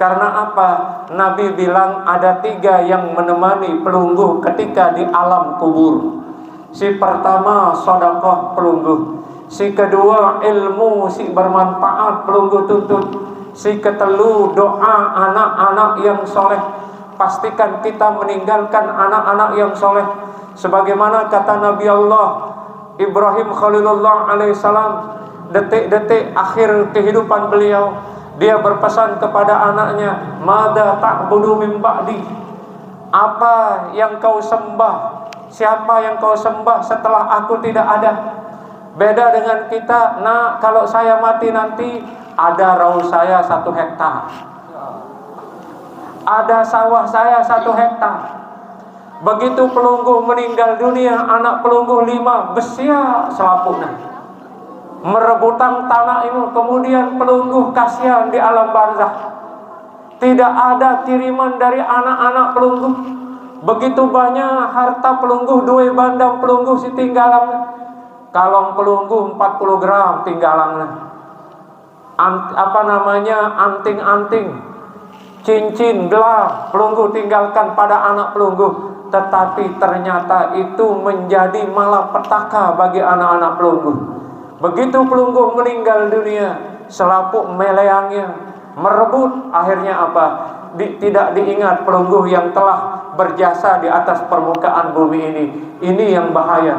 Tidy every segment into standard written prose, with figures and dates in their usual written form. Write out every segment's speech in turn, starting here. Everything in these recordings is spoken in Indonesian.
Karena apa? Nabi bilang ada 3 yang menemani pelungguh ketika di alam kubur. Si pertama sedekah pelungguh, si kedua ilmu si bermanfaat pelungguh tuntut, si ketelu doa anak-anak yang soleh. Pastikan kita meninggalkan anak-anak yang soleh, sebagaimana kata Nabi Allah Ibrahim Khalilullah alaihissalam, detik-detik akhir kehidupan beliau, dia berpesan kepada anaknya, "Mada ta'budu min ba'di?" Apa yang kau sembah? Siapa yang kau sembah setelah aku tidak ada? Beda dengan kita, nah kalau saya mati nanti ada raul saya 1 hektar, ada sawah saya 1 hektar. Begitu pelungguh meninggal dunia, anak pelungguh 5 besia selaputnya merebutan tanah itu. Kemudian pelungguh kasihan di alam barzah, tidak ada kiriman dari anak-anak pelungguh. Begitu banyak harta pelungguh, 2 bandam pelungguh si tinggalan. Kalong pelungguh 40 gram tinggalan. Anting-anting, cincin, gelar pelungguh tinggalkan pada anak pelungguh. Tetapi ternyata itu menjadi malapetaka bagi anak-anak pelungguh. Begitu pelungguh meninggal dunia, selaput meleangnya merebut, akhirnya apa? Tidak diingat pelungguh yang telah berjasa di atas permukaan bumi ini. Ini yang bahaya.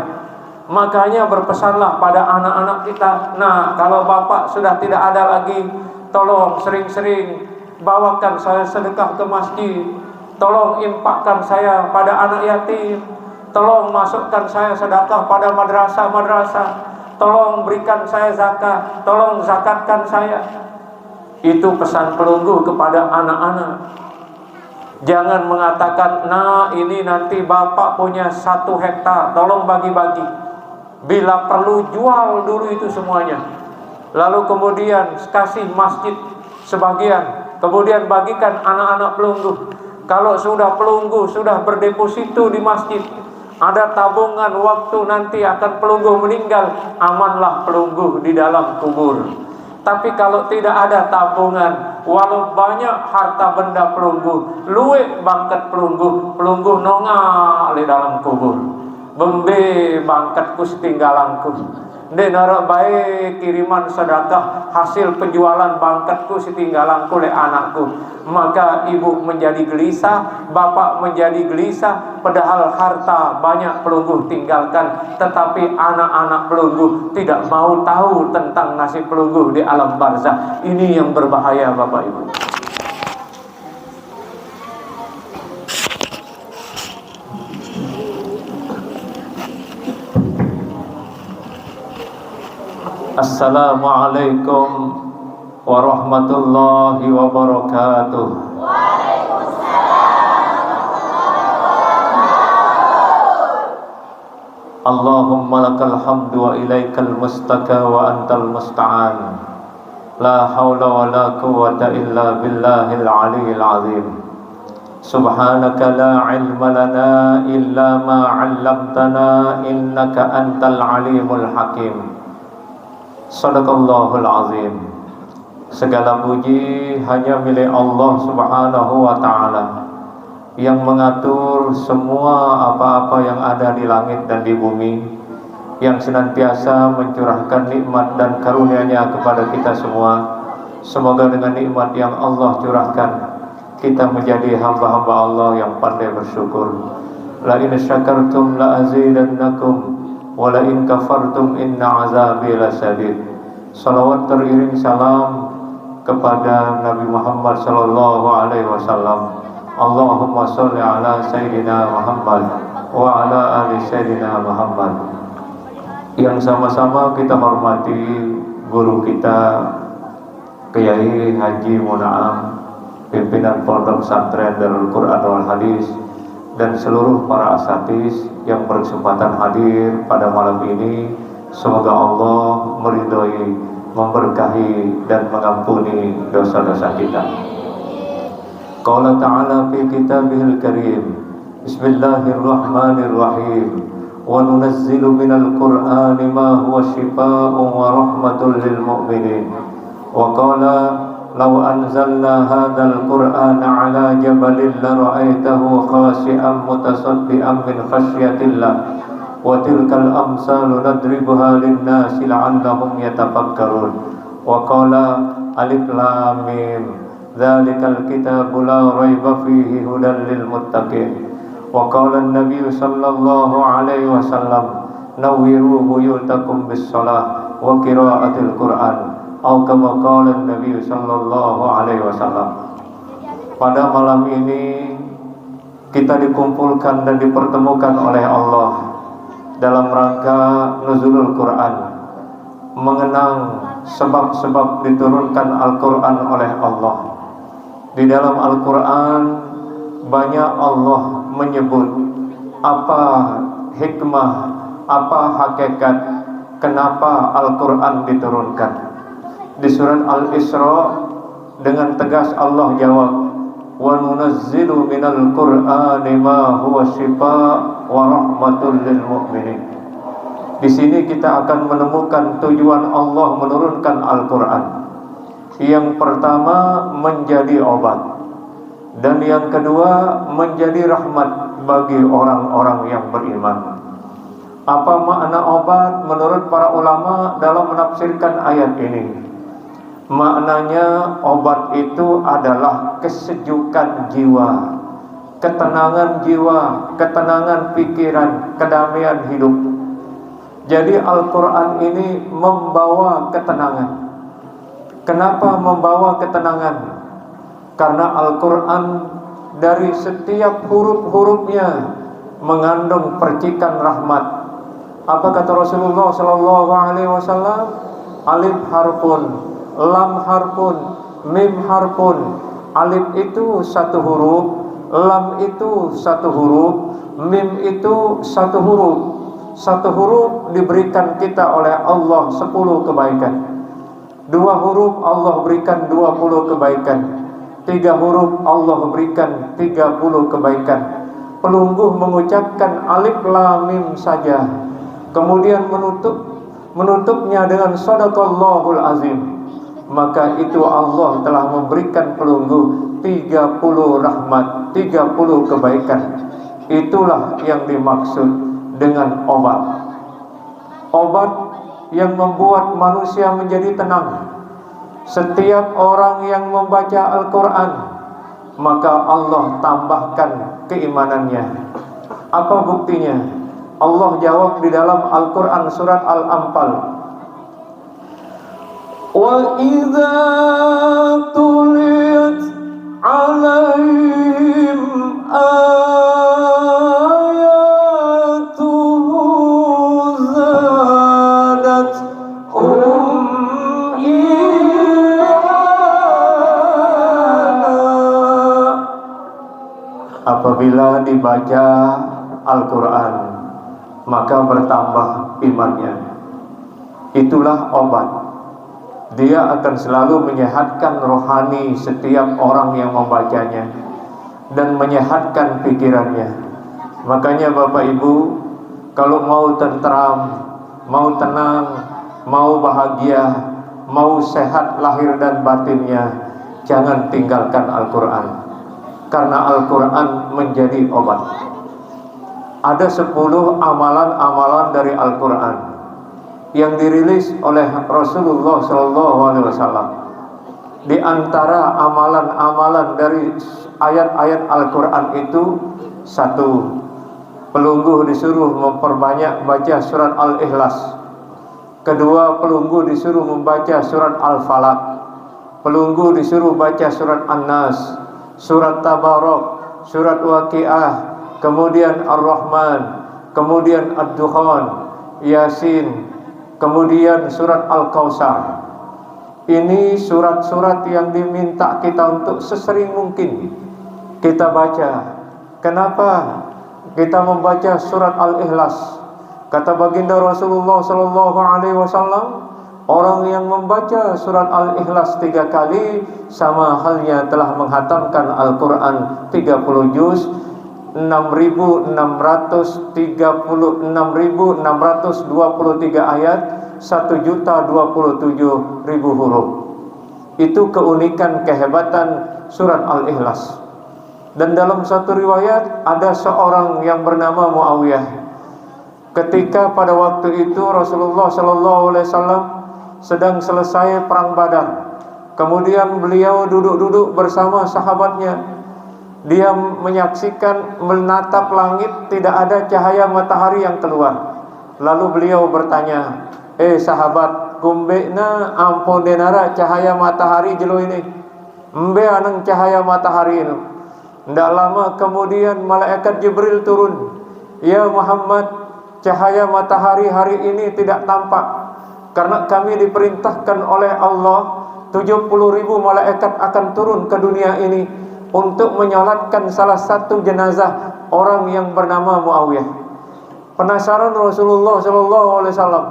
Makanya berpesanlah pada anak-anak kita, nah kalau bapak sudah tidak ada lagi, tolong sering-sering bawakan saya sedekah ke masjid, tolong infakkan saya pada anak yatim, tolong masukkan saya sedekah pada madrasah-madrasah, tolong berikan saya zakat, tolong zakatkan saya. Itu pesan pelungguh kepada anak-anak. Jangan mengatakan, nah ini nanti bapak punya 1 hektar, tolong bagi-bagi. Bila perlu jual dulu itu semuanya, lalu kemudian kasih masjid sebagian, kemudian bagikan anak-anak pelungguh. Kalau sudah pelungguh sudah berdeposito di masjid, ada tabungan waktu nanti akan pelungguh meninggal, amanlah pelungguh di dalam kubur. Tapi kalau tidak ada tabungan, walau banyak harta benda pelungguh, luwek bangkat pelungguh, pelungguh nongak di dalam kubur. Bembe bangkatku setinggalanku, denara baik kiriman sedekah hasil penjualan bangkatku setinggalanku oleh anakku. Maka ibu menjadi gelisah, bapak menjadi gelisah, padahal harta banyak pelungguh tinggalkan, tetapi anak-anak pelungguh tidak mau tahu tentang nasib pelungguh di alam barzah. Ini yang berbahaya bapak ibu. Assalamualaikum warahmatullahi wabarakatuh. Allahumma lakal hamdu wa ilaikal mustaka wa antal musta'an. La hawla wa la quwwata illa billahil aliyyil azim. Subhanaka la ilma lana illa ma 'allamtana innaka antal alimul hakim. Sadaqallahul azim. Segala puji hanya milik Allah subhanahu wa ta'ala, yang mengatur semua apa-apa yang ada di langit dan di bumi, yang senantiasa mencurahkan nikmat dan karunia-Nya kepada kita semua. Semoga dengan nikmat yang Allah curahkan, kita menjadi hamba-hamba Allah yang pandai bersyukur. La in syakartum la azidannakum wa la in kafartum inna azabi lasadid. Salawat teriring salam kepada Nabi Muhammad sallallahu alaihi wasallam. Allahumma sholli ala sayyidina Muhammad wa ala ali sayyidina Muhammad. Yang sama-sama kita hormati guru kita Kiai Haji Munaam, pimpinan Pondok Pesantren Darul Quran wal Hadis, dan seluruh para asatidz yang berkesempatan hadir pada malam ini. Semoga Allah meridhoi, memberkahi dan mengampuni dosa-dosa kita. Qala ta'ala fi kitabihil karim, Bismillahirrahmanirrahim, wa nunazzilu minal qur'ani ma huwa shifaa'un wa rahmatun lil mu'minin. Wa qala law anzalna hadzal qur'ana 'ala jabalin la ra'aitahu khashi'an mutasaddian min khasyatillah wa tilkal amsalu nadribuha lin-nasi la'allahum yatafakkarun. Wa qala alif lam mim dzalikal kitabu la raiba fihi hudan lil muttaqin. Wa qala an-nabiy sallallahu alaihi wasallam nawwiru buyutakum bis-shalah wa qiraatil Qur'an atau kama qala an-nabiy sallallahu alaihi wasallam. Pada malam ini kita dikumpulkan dan dipertemukan oleh Allah dalam rangka nuzulul Quran, mengenang sebab-sebab diturunkan Al-Quran oleh Allah. Di dalam Al-Quran banyak Allah menyebut apa hikmah, apa hakikat kenapa Al-Quran diturunkan. Di surat Al-Isra dengan tegas Allah jawab, wa nunazzilu minal Qur'ani ma huwa shifaa wa rahmatul lil mu'minin. Di sini kita akan menemukan tujuan Allah menurunkan Al-Quran. Yang pertama menjadi obat, dan yang kedua menjadi rahmat bagi orang-orang yang beriman. Apa makna obat menurut para ulama dalam menafsirkan ayat ini? Maknanya obat itu adalah kesejukan jiwa, ketenangan jiwa, ketenangan pikiran, kedamaian hidup. Jadi Al-Quran ini membawa ketenangan. Kenapa membawa ketenangan? Karena Al-Quran dari setiap huruf-hurufnya mengandung percikan rahmat. Apa kata Rasulullah sallallahu alaihi wasallam? Alif harfun, lam harfun, mim harfun. Alif itu satu huruf, lam itu satu huruf, mim itu satu huruf. Satu huruf diberikan kita oleh Allah 10 kebaikan. 2 huruf Allah berikan 20 kebaikan. 3 huruf Allah berikan 30 kebaikan. Pelungguh mengucapkan alif lam mim saja, kemudian menutupnya dengan shadaqallahul azim, maka itu Allah telah memberikan pelungguh 30 rahmat, 30 kebaikan. Itulah yang dimaksud dengan obat. Obat yang membuat manusia menjadi tenang. Setiap orang yang membaca Al-Quran, maka Allah tambahkan keimanannya. Apa buktinya? Allah jawab di dalam Al-Quran surat Al-Anfal, wa idza tuliyat alaihim apabila dibaca Al-Quran maka bertambah imannya. Itulah obat. Dia akan selalu menyehatkan rohani setiap orang yang membacanya dan menyehatkan pikirannya. Makanya Bapak Ibu, kalau mau tentram, mau tenang, mau bahagia, mau sehat lahir dan batinnya, jangan tinggalkan Al-Quran. Karena Al-Quran menjadi obat. Ada 10 amalan-amalan dari Al-Quran yang dirilis oleh Rasulullah SAW. Di antara amalan-amalan dari ayat-ayat Al-Quran itu, 1, pelungguh disuruh memperbanyak baca surat Al-Ikhlas. 2, pelungguh disuruh membaca surat Al-Falaq. Pelungguh disuruh baca surat An-Nas, surat Tabarak, surat Waqiah, kemudian Ar-Rahman, kemudian Ad-Dukhan, Yasin, kemudian surat Al-Kautsar. Ini surat-surat yang diminta kita untuk sesering mungkin kita baca. Kenapa kita membaca surat Al-Ikhlas? Kata baginda Rasulullah SAW, orang yang membaca surat Al-Ikhlas 3 kali sama halnya telah menghatamkan Al-Quran 30 juz, 6.623 ayat, 1.027.000 huruf. Itu keunikan, kehebatan surat Al-Ikhlas. Dan dalam satu riwayat ada seorang yang bernama Muawiyah. Ketika pada waktu itu Rasulullah SAW sedang selesai perang Badar. Kemudian beliau duduk-duduk bersama sahabatnya. Dia menyaksikan, menatap langit, tidak ada cahaya matahari yang keluar. Lalu beliau bertanya, sahabat, kumbekna ampun denara cahaya matahari jelo ini. Mbe anang cahaya matahari ini. Tidak lama kemudian malaikat Jibril turun. Ya Muhammad, cahaya matahari hari ini tidak tampak, karena kami diperintahkan oleh Allah 70.000 malaikat akan turun ke dunia ini untuk menyolatkan salah satu jenazah orang yang bernama Muawiyah. Penasaran Rasulullah SAW,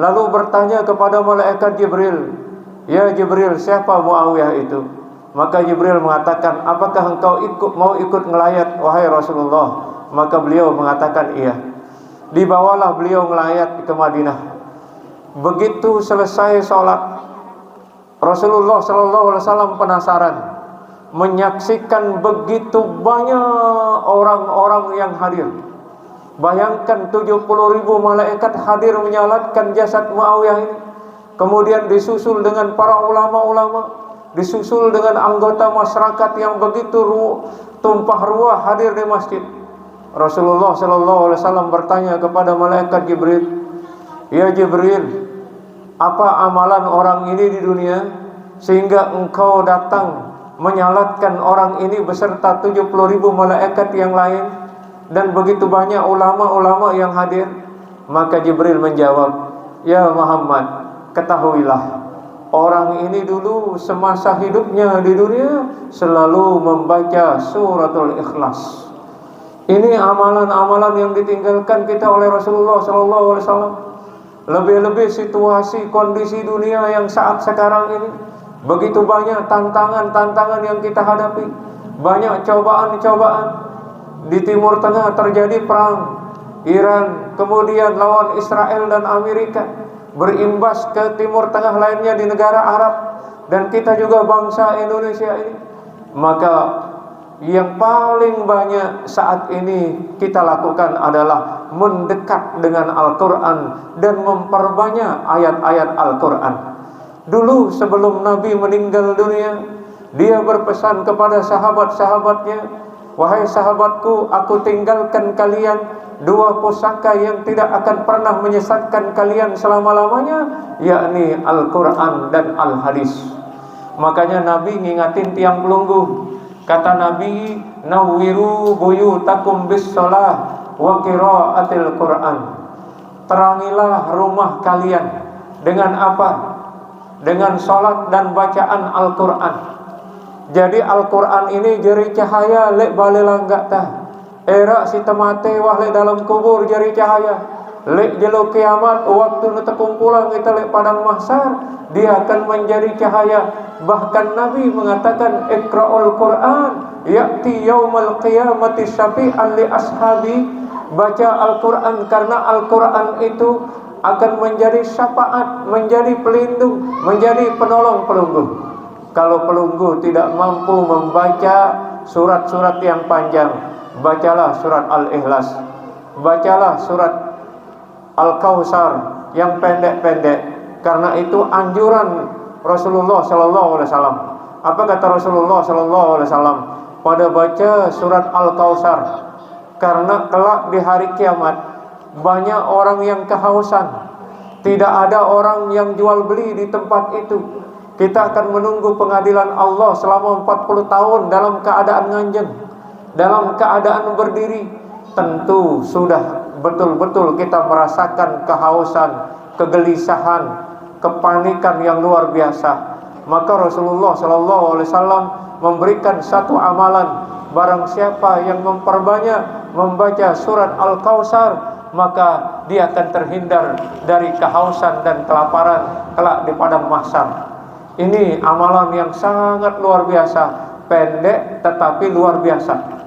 lalu bertanya kepada malaikat Jibril, ya Jibril, siapa Muawiyah itu? Maka Jibril mengatakan, apakah engkau mau ikut ngelayat wahai Rasulullah? Maka beliau mengatakan iya. Dibawalah beliau ngelayat ke Madinah. Begitu selesai sholat, Rasulullah SAW penasaran menyaksikan begitu banyak orang-orang yang hadir. Bayangkan 70.000 malaikat hadir menyalatkan jasad Muawiyah ini. Kemudian disusul dengan para ulama-ulama, disusul dengan anggota masyarakat yang begitu tumpah ruah hadir di masjid. Rasulullah SAW bertanya kepada malaikat Jibril, ya Jibril, apa amalan orang ini di dunia sehingga engkau datang menyalatkan orang ini beserta 70.000 malaikat yang lain dan begitu banyak ulama-ulama yang hadir? Maka Jibril menjawab, ya Muhammad, ketahuilah, orang ini dulu semasa hidupnya di dunia selalu membaca suratul Ikhlas. Ini amalan-amalan yang ditinggalkan kita oleh Rasulullah SAW. Lebih-lebih situasi kondisi dunia yang saat sekarang ini, begitu banyak tantangan-tantangan yang kita hadapi, banyak cobaan-cobaan. Di Timur Tengah terjadi perang Iran, kemudian lawan Israel dan Amerika, berimbas ke Timur Tengah lainnya di negara Arab, dan kita juga bangsa Indonesia ini. Maka yang paling banyak saat ini kita lakukan adalah mendekat dengan Al-Quran dan memperbanyak ayat-ayat Al-Quran. Dulu sebelum Nabi meninggal dunia, dia berpesan kepada sahabat-sahabatnya, wahai sahabatku, aku tinggalkan kalian dua pusaka yang tidak akan pernah menyesatkan kalian selama-lamanya, yakni Al-Quran dan Al-Hadis. Makanya Nabi ngingatin tiang pelunggu. Kata Nabi, nawwiru buyutakum bis-shalah wa qiraatil Quran. Terangilah rumah kalian dengan apa? Dengan salat dan bacaan Al-Quran. Jadi Al-Quran ini jeri cahaya lek bale langgak tah. Era si temate wah lek dalam kubur jeri cahaya. Lek jelo kiamat waktu nu terkumpulan kita lek padang mahsyar, dia akan menjadi cahaya. Bahkan Nabi mengatakan, Iqra'ul Quran ya'ti yaumal qiyamati syafi'an li ashabi. Baca Al-Quran, karena Al-Quran itu akan menjadi syafaat, menjadi pelindung, menjadi penolong pelunggu. Kalau pelunggu tidak mampu membaca surat-surat yang panjang, bacalah surat Al-Ikhlas, bacalah surat Al-Kautsar yang pendek-pendek. Karena itu anjuran Rasulullah SAW. Apa kata Rasulullah SAW? Pada baca surat Al-Kautsar, karena kelak di hari kiamat banyak orang yang kehausan. Tidak ada orang yang jual beli di tempat itu. Kita akan menunggu pengadilan Allah selama 40 tahun dalam keadaan nganjeng, dalam keadaan berdiri. Tentu sudah betul-betul kita merasakan kehausan, kegelisahan, kepanikan yang luar biasa. Maka Rasulullah SAW memberikan satu amalan, barang siapa yang memperbanyak membaca surat Al-Kautsar, maka dia akan terhindar dari kehausan dan kelaparan kelak di padang mahsyar. Ini amalan yang sangat luar biasa, pendek tetapi luar biasa.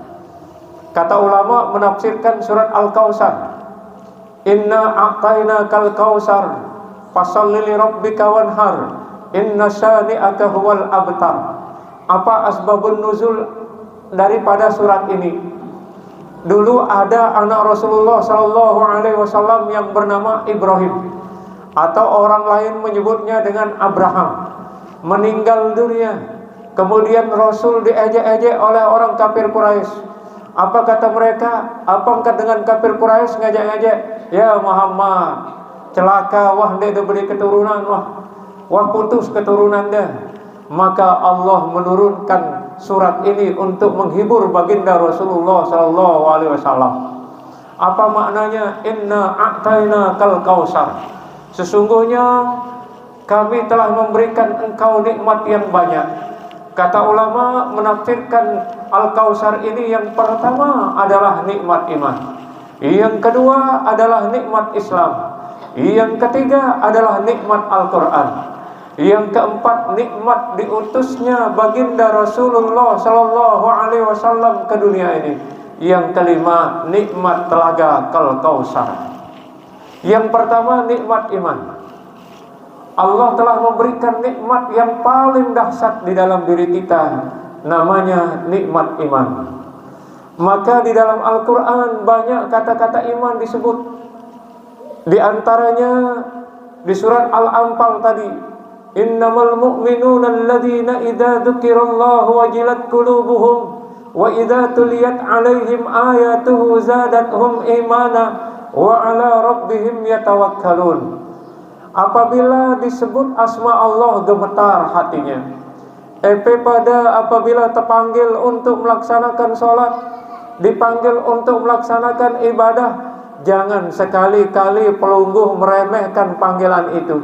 Kata ulama menafsirkan surat Al-Kautsar, Inna a'tainakal kautsar fasalli li rabbika wanhar. inna syani'aka huwal abtar. Apa asbabun nuzul daripada surat ini? Dulu ada anak Rasulullah sallallahu alaihi wasallam yang bernama Ibrahim, atau orang lain menyebutnya dengan Abraham. Meninggal dunia, kemudian Rasul diejek-ejek oleh orang kafir Quraisy. Apa kata mereka? Apa engkau dengan kafir Quraisy ngajak-ngajak? Ya Muhammad, celaka, wah dia beri keturunan, wah putus keturunan dia. Maka Allah menurunkan surat ini untuk menghibur baginda Rasulullah sallallahu alaihi wasallam. Apa maknanya? Inna a'tayna kal kausar. Sesungguhnya kami telah memberikan engkau nikmat yang banyak. Kata ulama menafsirkan Al-Kausar ini, yang pertama adalah nikmat iman, yang kedua adalah nikmat Islam, yang ketiga adalah nikmat Al-Quran, yang keempat nikmat diutusnya baginda Rasulullah sallallahu alaihi wasallam ke dunia ini, yang kelima nikmat telaga Al-Kausar. Yang pertama nikmat iman. Allah telah memberikan nikmat yang paling dahsyat di dalam diri kita, namanya nikmat iman. Maka di dalam Al-Quran banyak kata-kata iman disebut. Di antaranya di surat Al-Anfal tadi, innamal mu'minuna alladzina idza dzukirallahu wajilat qulubuhum wa idza tuliyat alaihim ayatuhu zadatuhum imana wa ala rabbihim yatawakkalun. Apabila disebut asma Allah gemetar hatinya. Pada apabila terpanggil untuk melaksanakan sholat, dipanggil untuk melaksanakan ibadah, jangan sekali-kali pelungguh meremehkan panggilan itu.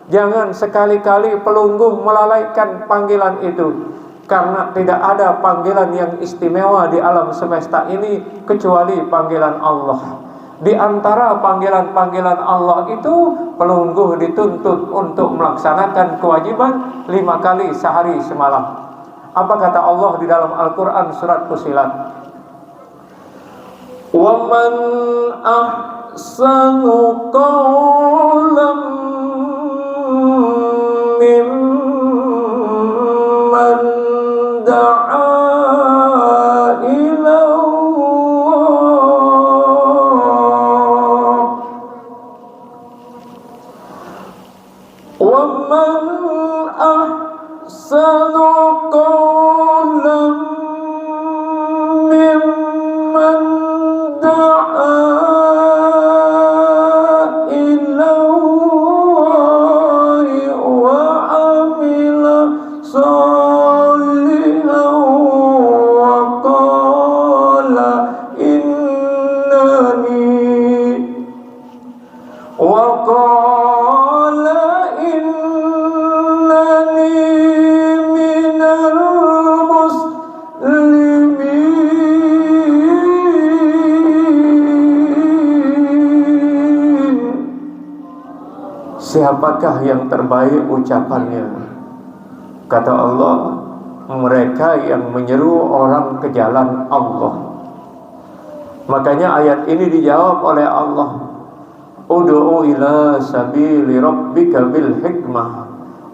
Jangan sekali-kali pelungguh melalaikan panggilan itu. Karena tidak ada panggilan yang istimewa di alam semesta ini kecuali panggilan Allah. Di antara panggilan-panggilan Allah itu, pelungguh dituntut untuk melaksanakan kewajiban 5 kali sehari semalam. Apa kata Allah di dalam Al-Quran surat Fussilat? Wa man ahsanu qawlan mimman da'a ila وَمَنْ أَحْسَنُ قَوْلًا مِّمَّنْ دَعَا إِلَى اللَّهِ وَعَمِلَ صَالِحًا وَقَالَ siapakah yang terbaik ucapannya? Kata Allah, mereka yang menyeru orang ke jalan Allah. Makanya ayat ini dijawab oleh Allah, ud'u ila sabili rabbika bil hikmah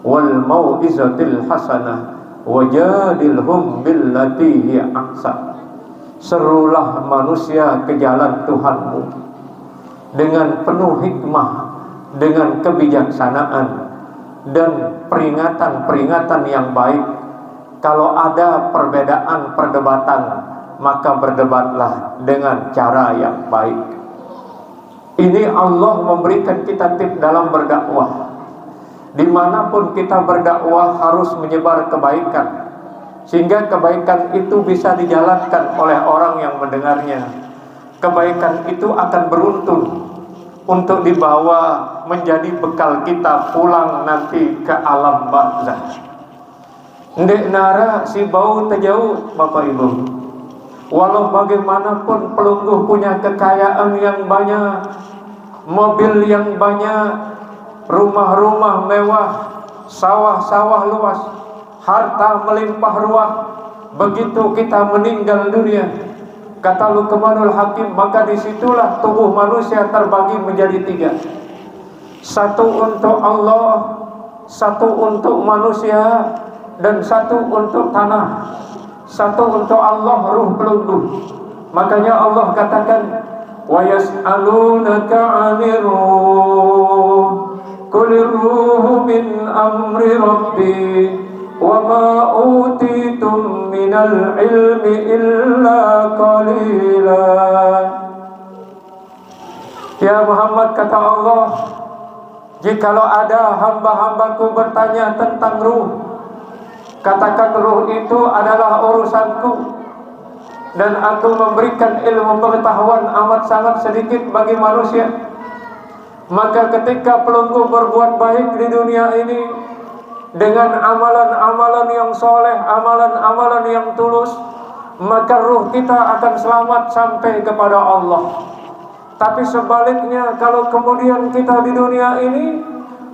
wal mau'izatil hasanah wajadilhum billati hiya ahsan. Serulah manusia ke jalan Tuhanmu dengan penuh hikmah, dengan kebijaksanaan dan peringatan-peringatan yang baik. Kalau ada perbedaan perdebatan, maka berdebatlah dengan cara yang baik. Ini Allah memberikan kita tips dalam berdakwah. Dimanapun kita berdakwah harus menyebar kebaikan, sehingga kebaikan itu bisa dijalankan oleh orang yang mendengarnya. Kebaikan itu akan beruntun untuk dibawa menjadi bekal kita pulang nanti ke alam barzah. Ndek nara si bau terjauh Bapak Ibu. Walau bagaimanapun pelungguh punya kekayaan yang banyak, mobil yang banyak, rumah-rumah mewah, sawah-sawah luas, harta melimpah ruah, begitu kita meninggal dunia, kata Luqmanul Hakim, maka disitulah tubuh manusia terbagi menjadi 3. Satu untuk Allah, satu untuk manusia dan satu untuk tanah, satu untuk Allah ruh pelunggu. Makanya Allah katakan, wa yas'alunaka 'anir ruh qulir ruhu min amri rabbi wa ma utitum minal ilmi illa qalila. Ya Muhammad, kata Allah, jikalau ada hamba-hambaku bertanya tentang ruh, katakan ruh itu adalah urusanku, dan aku memberikan ilmu pengetahuan amat sangat sedikit bagi manusia. Maka ketika pelunggu berbuat baik di dunia ini dengan amalan-amalan yang soleh, amalan-amalan yang tulus, maka ruh kita akan selamat sampai kepada Allah. Tapi sebaliknya, kalau kemudian kita di dunia ini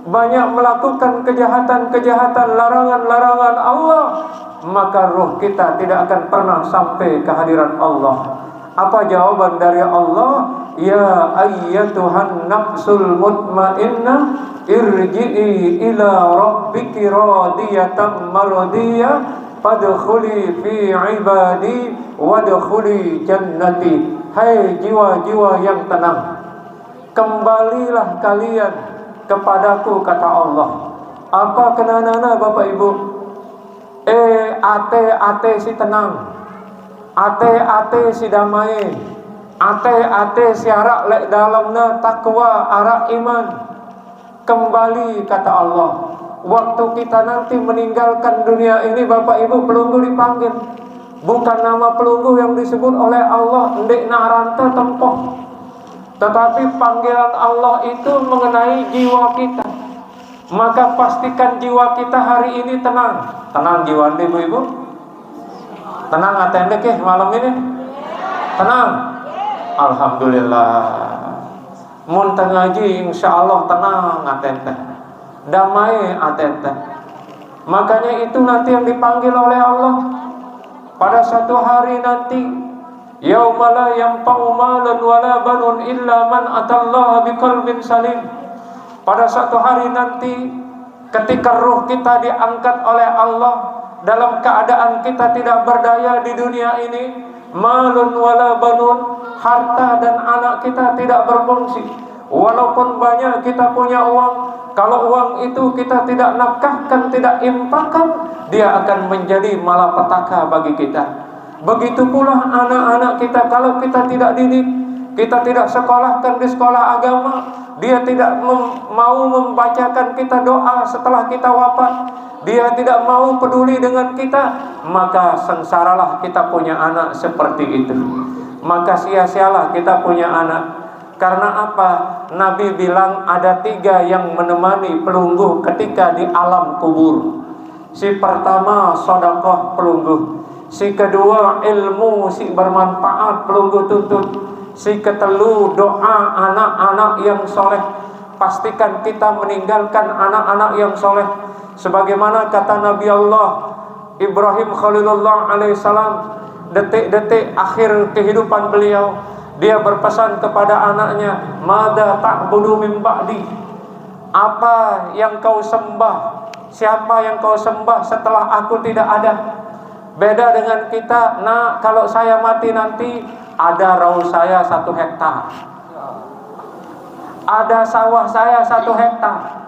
banyak melakukan kejahatan-kejahatan, larangan-larangan Allah, maka ruh kita tidak akan pernah sampai kehadiran Allah. Apa jawaban dari Allah? Ya ayyatuhan nafsul mutmainnah irji'i ila rabbiki radiyatan mardiyah fadkhuli fi ibadi wadkhuli jannati. Hai jiwa-jiwa yang tenang, kembalilah kalian kepadaku, kata Allah. Apa kenanana Bapak Ibu? Ate si tenang, ate si damai, ate si arak lek dalamna takwa, arak iman. Kembali, kata Allah. Waktu kita nanti meninggalkan dunia ini, Bapak Ibu, pelunggu dipanggil. Bukan nama pelunggu yang disebut oleh Allah, ndek naranta tempoh, tetapi panggilan Allah itu mengenai jiwa kita. Maka pastikan jiwa kita hari ini tenang. Tenang jiwa anda, ibu-ibu? Tenang atendek ya malam ini? Tenang? Alhamdulillah. Mun tengaji insya Allah tenang atendek, damai atendek. Makanya itu nanti yang dipanggil oleh Allah pada satu hari nanti, yauma la yanfa'u malun wala banun illa man atallaha biqalbin salim. Pada satu hari nanti, ketika ruh kita diangkat oleh Allah dalam keadaan kita tidak berdaya di dunia ini, malun wala banun, harta dan anak kita tidak berfungsi. Walaupun banyak kita punya uang, kalau uang itu kita tidak nafkahkan, tidak infakkan, dia akan menjadi malapetaka bagi kita. Begitu pula anak-anak kita, kalau kita tidak didik, kita tidak sekolahkan di sekolah agama, dia tidak mau membacakan kita doa setelah kita wafat, dia tidak mau peduli dengan kita, maka sengsaralah kita punya anak seperti itu. Maka sia-sialah kita punya anak. Karena apa? Nabi bilang ada 3 yang menemani pelunggu ketika di alam kubur. Si pertama sedekah pelunggu, si kedua ilmu si bermanfaat pelunggu tuntut, si ketelu doa anak-anak yang soleh. Pastikan kita meninggalkan anak-anak yang soleh, sebagaimana kata Nabi Allah Ibrahim Khalilullah alaihissalam, detik-detik akhir kehidupan beliau, dia berpesan kepada anaknya, "Mada ta'budu min ba'di?" Apa yang kau sembah? Siapa yang kau sembah setelah aku tidak ada? Beda dengan kita, nah kalau saya mati nanti ada raus saya 1 hektar, ada sawah saya 1 hektar.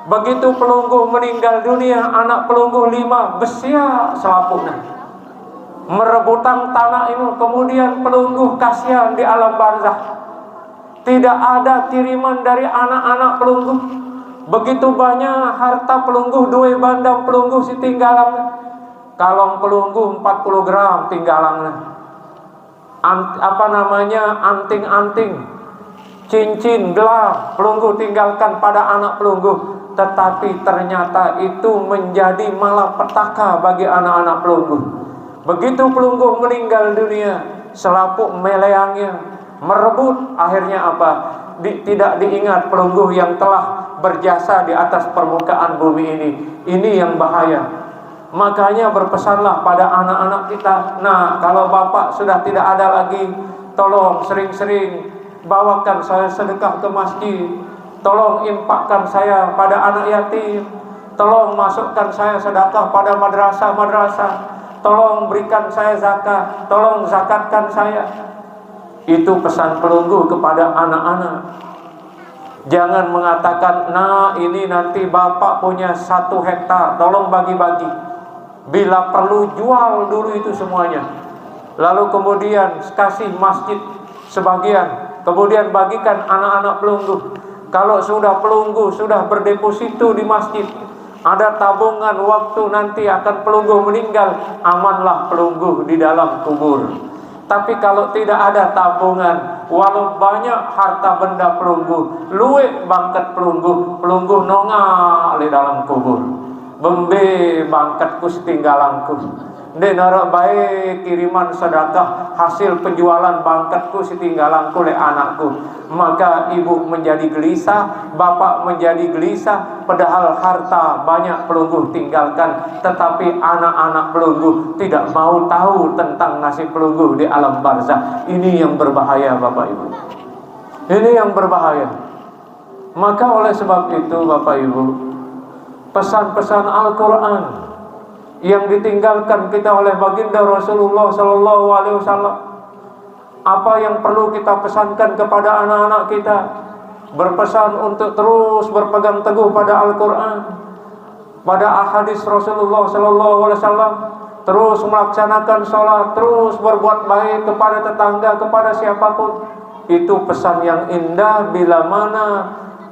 Begitu pelunggu meninggal dunia, anak pelunggu 5 besia selaputnya merebutan tanah itu. Kemudian pelunggu kasihan di alam barzah, tidak ada kiriman dari anak-anak pelunggu. Begitu banyak harta pelunggu, 2 bandam pelunggu si tinggalan. Kalong pelunggu 40 gram tinggalan. Anting-anting, cincin, gelang pelunggu tinggalkan pada anak pelunggu. Tetapi ternyata itu menjadi malapetaka bagi anak-anak pelunggu. Begitu pelunggu meninggal dunia, selaput meleangnya merebut, akhirnya apa? Tidak diingat pelunggu yang telah berjasa di atas permukaan bumi ini. Ini yang bahaya. Makanya berpesanlah pada anak-anak kita, nah kalau bapak sudah tidak ada lagi, tolong sering-sering bawakan saya sedekah ke masjid. tolong infakkan saya pada anak yatim, tolong masukkan saya sedekah pada madrasah-madrasah, tolong berikan saya zakat, tolong zakatkan saya. Itu pesan pelunggu kepada anak-anak. Jangan mengatakan, nah ini nanti bapak punya 1 hektar, tolong bagi-bagi. Bila perlu jual dulu itu semuanya, lalu kemudian kasih masjid sebagian, kemudian bagikan anak-anak pelunggu. Kalau sudah pelunggu sudah berdeposito di masjid, ada tabungan waktu nanti akan pelunggu meninggal, amanlah pelunggu di dalam kubur. Tapi kalau tidak ada tabungan, walau banyak harta benda pelunggu, luwek bangkat pelunggu, pelunggu nongak di dalam kubur. Bembe bangkatku setinggalanku. Ndek narak baik kiriman sedekah hasil penjualan bangkatku setinggalanku le anakku. Maka ibu menjadi gelisah, bapak menjadi gelisah, padahal harta banyak pelunggu tinggalkan, tetapi anak-anak pelunggu tidak mau tahu tentang nasib pelunggu di alam barzah. Ini yang berbahaya Bapak Ibu. Ini yang berbahaya. Maka oleh sebab itu Bapak Ibu, pesan-pesan Al-Quran yang ditinggalkan kita oleh baginda Rasulullah Sallallahu Alaihi Wasallam, apa yang perlu kita pesankan kepada anak-anak kita? Berpesan untuk terus berpegang teguh pada Al-Quran, pada hadis Rasulullah Sallallahu Alaihi Wasallam, terus melaksanakan sholat, terus berbuat baik kepada tetangga, kepada siapapun. Itu pesan yang indah bila mana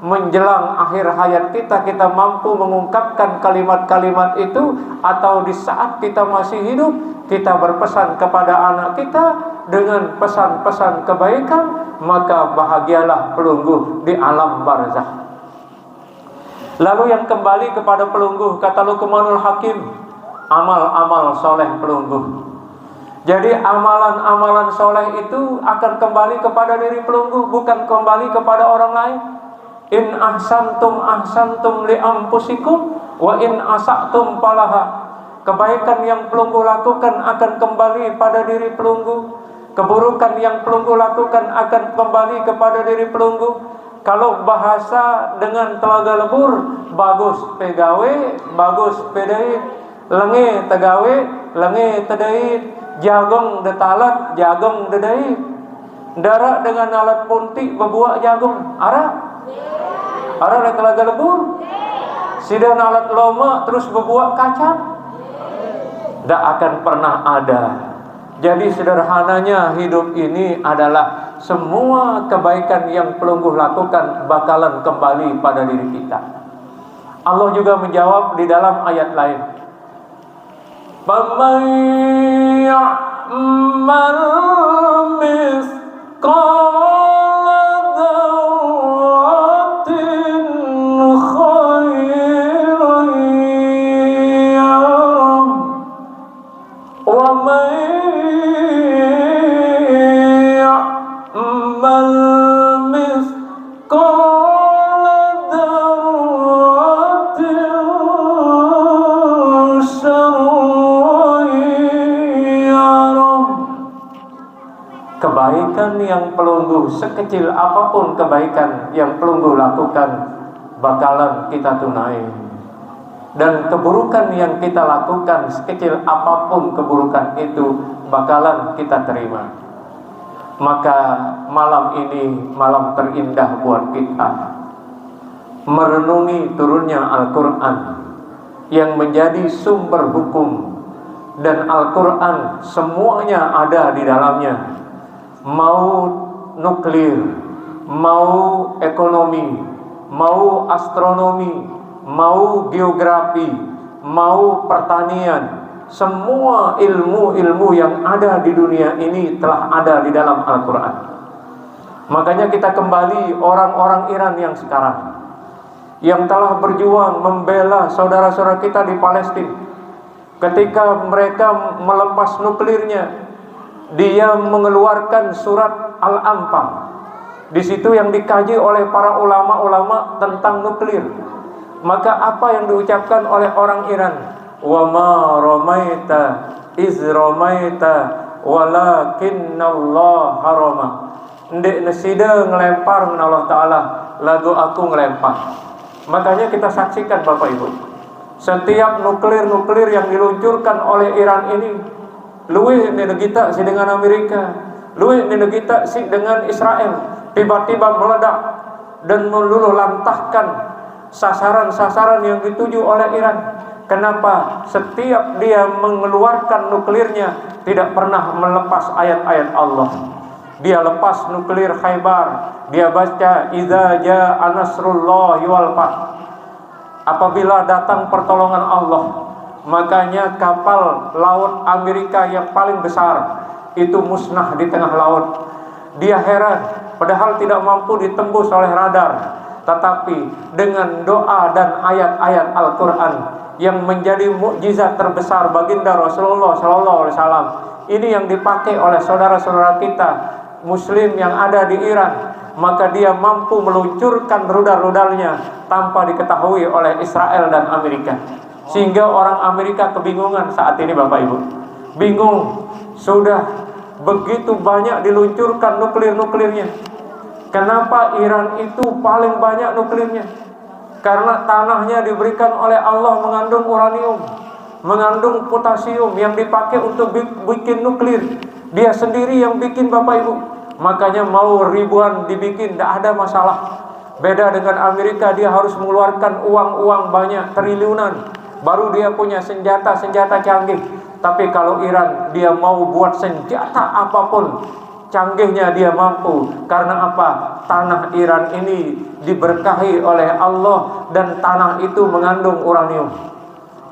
menjelang akhir hayat kita, kita mampu mengungkapkan kalimat-kalimat itu, atau di saat kita masih hidup, kita berpesan kepada anak kita dengan pesan-pesan kebaikan, maka bahagialah pelunggu di alam barzah. Lalu yang kembali kepada pelunggu, kata Luqmanul Hakim, amal-amal soleh pelunggu. Jadi amalan-amalan soleh itu akan kembali kepada diri pelunggu, bukan kembali kepada orang lain. In ahsantum ahsantum li anfusikum wa in asatum falaha. Kebaikan yang pelunggu lakukan akan kembali pada diri pelunggu. Keburukan yang pelunggu lakukan akan kembali kepada diri pelunggu. Kalau bahasa dengan telaga lebur, bagus pegawe, bagus pedait, lenge tegawe, lenge tedait, jagung detalat, jagung dedait. Darak dengan alat puntik bebuak jagung, arah le telaga lebur. Sidan alat loma terus bebuak kacang, tidak akan pernah ada. Jadi sederhananya hidup ini adalah semua kebaikan yang pelunggu lakukan bakalan kembali pada diri kita. Allah juga menjawab di dalam ayat lain, "Faman ya'mal mithqala kebaikan yang pelunggu, sekecil apapun kebaikan yang pelunggu lakukan, bakalan kita tunai. Dan keburukan yang kita lakukan, sekecil apapun keburukan itu, bakalan kita terima. Maka malam ini malam terindah buat kita, merenungi turunnya Al-Quran yang menjadi sumber hukum. Dan Al-Quran semuanya ada di dalamnya, mau nuklir, mau ekonomi, mau astronomi, mau geografi, mau pertanian. Semua ilmu-ilmu yang ada di dunia ini telah ada di dalam Al-Quran. Makanya kita kembali orang-orang Iran yang sekarang, yang telah berjuang membela saudara-saudara kita di Palestina. Ketika mereka melepas nuklirnya, dia mengeluarkan surat Al-Anfal. Di situ yang dikaji oleh para ulama-ulama tentang nuklir. Maka apa yang diucapkan oleh orang Iran? Wa ma ramaita iz ramaita walakinnallaha harama. Ndek nesida ngelempar dengan Allah Ta'ala, lagu aku ngelempar. Makanya kita saksikan Bapak Ibu, setiap nuklir yang diluncurkan oleh Iran ini luwih nenegita si dengan Amerika, luwih nenegita si dengan Israel, tiba-tiba meledak dan meluluh lantahkan sasaran-sasaran yang dituju oleh Iran. Kenapa? Setiap dia mengeluarkan nuklirnya tidak pernah melepas ayat-ayat Allah. Dia lepas nuklir Khaybar, dia baca idza jaa nasrullahi wal fath. Apabila datang pertolongan Allah, makanya kapal laut Amerika yang paling besar itu musnah di tengah laut. Dia heran, padahal tidak mampu ditembus oleh radar. Tetapi dengan doa dan ayat-ayat Al-Quran yang menjadi mukjizat terbesar baginda Rasulullah SAW, ini yang dipakai oleh saudara-saudara kita Muslim yang ada di Iran, maka dia mampu meluncurkan rudal-rudalnya tanpa diketahui oleh Israel dan Amerika. Sehingga orang Amerika kebingungan saat ini Bapak Ibu. Bingung, sudah begitu banyak diluncurkan nuklir-nuklirnya. Kenapa Iran itu paling banyak nuklirnya? Karena tanahnya diberikan oleh Allah mengandung uranium, mengandung potasium yang dipakai untuk bikin nuklir. Dia sendiri yang bikin Bapak Ibu. Makanya mau ribuan dibikin tidak ada masalah. Beda dengan Amerika, dia harus mengeluarkan uang banyak, triliunan, baru dia punya senjata-senjata canggih. Tapi kalau Iran, dia mau buat senjata apapun, canggihnya dia mampu. Karena apa? Tanah Iran ini diberkahi oleh Allah dan tanah itu mengandung uranium.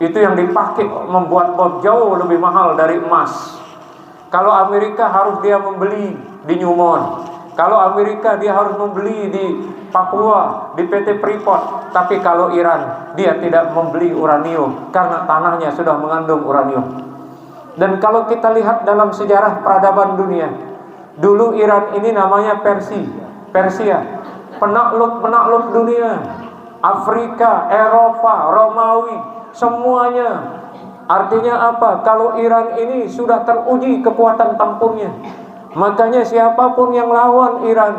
Itu yang dipakai membuat bom jauh lebih mahal dari emas. Kalau Amerika harus dia membeli di Newmont, kalau Amerika dia harus membeli di Papua, di PT Freeport. Tapi kalau Iran, dia tidak membeli uranium karena tanahnya sudah mengandung uranium. Dan kalau kita lihat dalam sejarah peradaban dunia, dulu Iran ini namanya Persia, penakluk dunia, Afrika, Eropa, Romawi, semuanya. Artinya apa? Kalau Iran ini sudah teruji kekuatan tempurnya, makanya siapapun yang lawan Iran,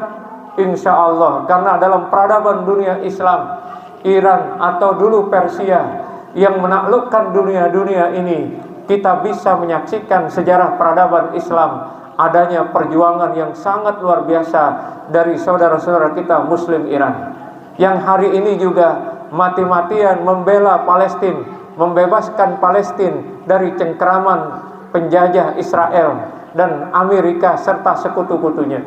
insya Allah, karena dalam peradaban dunia Islam, Iran atau dulu Persia yang menaklukkan dunia ini, kita bisa menyaksikan sejarah peradaban Islam, adanya perjuangan yang sangat luar biasa dari saudara-saudara kita Muslim Iran, yang hari ini juga mati-matian membela Palestina, membebaskan Palestina dari cengkeraman penjajah Israel dan Amerika serta sekutu-kutunya.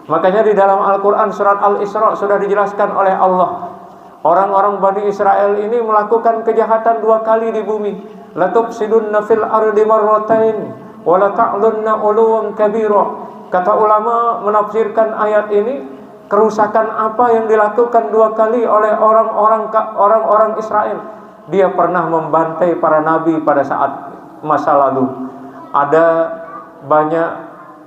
Makanya di dalam Al-Quran surat Al-Isra sudah dijelaskan oleh Allah, orang-orang Bani Israel ini melakukan kejahatan 2 kali di bumi. Latufsidunna fil ardi marratain wa la ta'lunna 'uluwan kabira. Kata ulama menafsirkan ayat ini, kerusakan apa yang dilakukan 2 kali oleh orang-orang Israel? Dia pernah membantai para nabi pada saat masa lalu. Ada banyak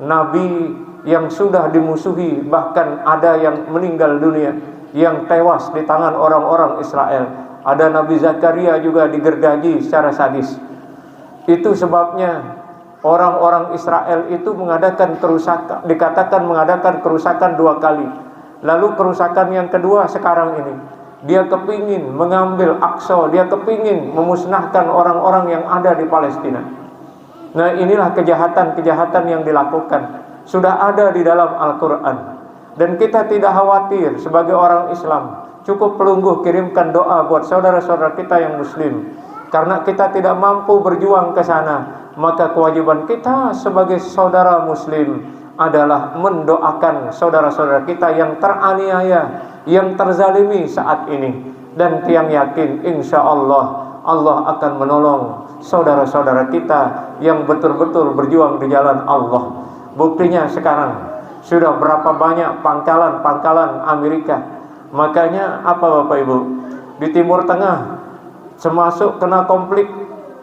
nabi yang sudah dimusuhi, bahkan ada yang meninggal dunia, yang tewas di tangan orang-orang Israel. Ada Nabi Zakaria juga digergaji secara sadis. Itu sebabnya orang-orang Israel itu mengadakan kerusakan, dikatakan mengadakan kerusakan 2 kali. Lalu kerusakan yang kedua sekarang ini, dia kepingin mengambil Aqsa, dia kepingin memusnahkan orang-orang yang ada di Palestina. Nah, inilah kejahatan-kejahatan yang dilakukan, sudah ada di dalam Al-Quran. Dan kita tidak khawatir sebagai orang Islam. Cukup pelungguh kirimkan doa buat saudara-saudara kita yang Muslim. Karena kita tidak mampu berjuang ke sana, maka kewajiban kita sebagai saudara Muslim adalah mendoakan saudara-saudara kita yang teraniaya, yang terzalimi saat ini. Dan tiang yakin insya Allah, Allah akan menolong saudara-saudara kita yang betul-betul berjuang di jalan Allah. Buktinya sekarang sudah berapa banyak pangkalan-pangkalan Amerika. Makanya apa Bapak Ibu, di Timur Tengah termasuk kena konflik,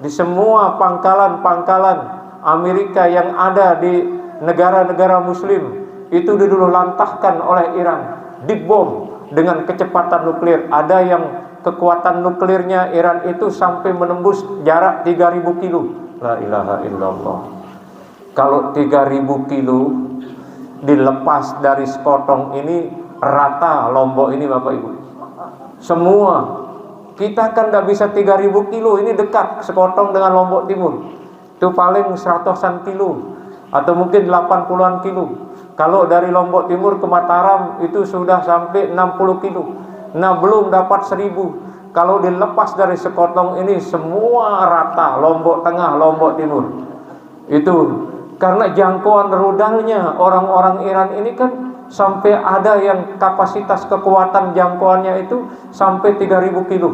di semua pangkalan-pangkalan Amerika yang ada di negara-negara Muslim itu didulu lantahkan oleh Iran, dibom dengan kecepatan nuklir. Ada yang kekuatan nuklirnya Iran itu sampai menembus jarak 3000 kilo. La ilaha illallah. Kalau 3000 kilo dilepas dari sepotong ini, rata Lombok ini Bapak Ibu. Semua. Kita kan tidak bisa 3000 kilo, ini dekat sekotong dengan Lombok Timur. Itu paling 100-an kilo atau mungkin 80-an kilo. Kalau dari Lombok Timur ke Mataram itu sudah sampai 60 kilo. Nah, belum dapat 1000. Kalau dilepas dari sekotong ini semua rata, Lombok Tengah, Lombok Timur. Itu karena jangkauan rudalnya orang-orang Iran ini kan sampai ada yang kapasitas kekuatan jangkauannya itu sampai 3000 kilo.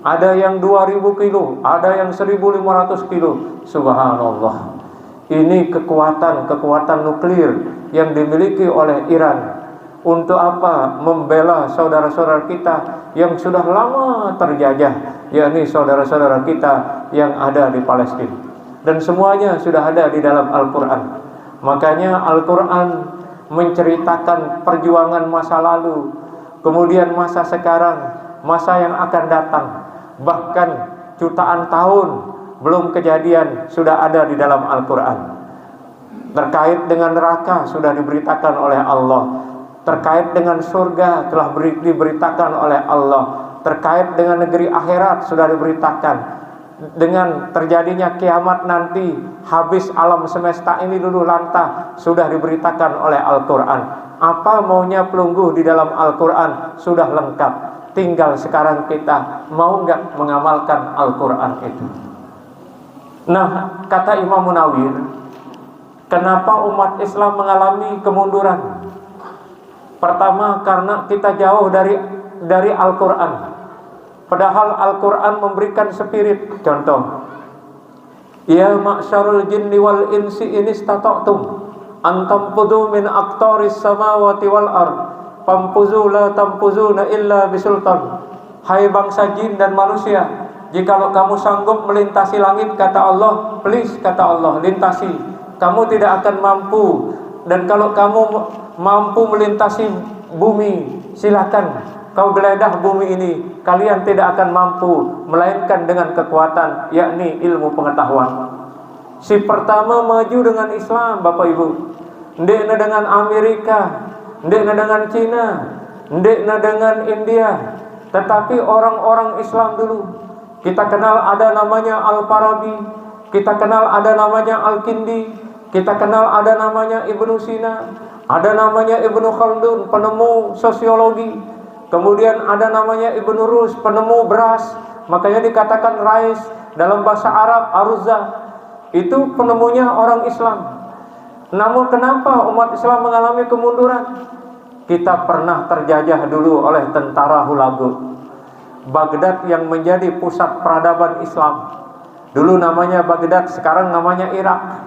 Ada yang 2000 kilo, ada yang 1500 kilo. Subhanallah. Ini kekuatan nuklir yang dimiliki oleh Iran. Untuk apa? Membela saudara-saudara kita yang sudah lama terjajah, yakni saudara-saudara kita yang ada di Palestina. Dan semuanya sudah ada di dalam Al-Quran. Makanya Al-Quran menceritakan perjuangan masa lalu, kemudian masa sekarang, masa yang akan datang. Bahkan jutaan tahun belum kejadian sudah ada di dalam Al-Quran. Terkait dengan neraka sudah diberitakan oleh Allah. Terkait dengan surga telah diberitakan oleh Allah. Terkait dengan negeri akhirat sudah diberitakan. Dengan terjadinya kiamat nanti, habis alam semesta ini dulu lantah, sudah diberitakan oleh Al-Quran. Apa maunya pelungguh di dalam Al-Quran sudah lengkap. Tinggal sekarang kita mau nggak mengamalkan Al-Quran itu. Nah, kata Imam Munawir, kenapa umat Islam mengalami kemunduran? Pertama, karena kita jauh dari Al-Quran. Padahal Al-Quran memberikan spirit. Contoh, ya ma'syarul jinni wal insi in istata'tum an tanfudu min aqtaris samawati wal ard famfuzu la tanfuzuna illa bisultan. Hai bangsa jin dan manusia, jikalau kamu sanggup melintasi langit, kata Allah, please, kata Allah, lintasi. Kamu tidak akan mampu. Dan kalau kamu mampu melintasi bumi, silakan kau geledah bumi ini. Kalian tidak akan mampu melainkan dengan kekuatan, yakni ilmu pengetahuan. Si pertama maju dengan Islam, Bapak Ibu. Ndekna dengan Amerika, ndekna dengan Cina, ndekna dengan India. Tetapi orang-orang Islam dulu, kita kenal ada namanya Al-Farabi, kita kenal ada namanya Al-Kindi, kita kenal ada namanya Ibnu Sina, ada namanya Ibnu Khaldun, penemu sosiologi. Kemudian ada namanya Ibnu Rus, penemu beras. Makanya dikatakan rais dalam bahasa Arab aruzah. Itu penemunya orang Islam. Namun kenapa umat Islam mengalami kemunduran? Kita pernah terjajah dulu oleh tentara Hulagu. Baghdad yang menjadi pusat peradaban Islam. Dulu namanya Baghdad, sekarang namanya Irak.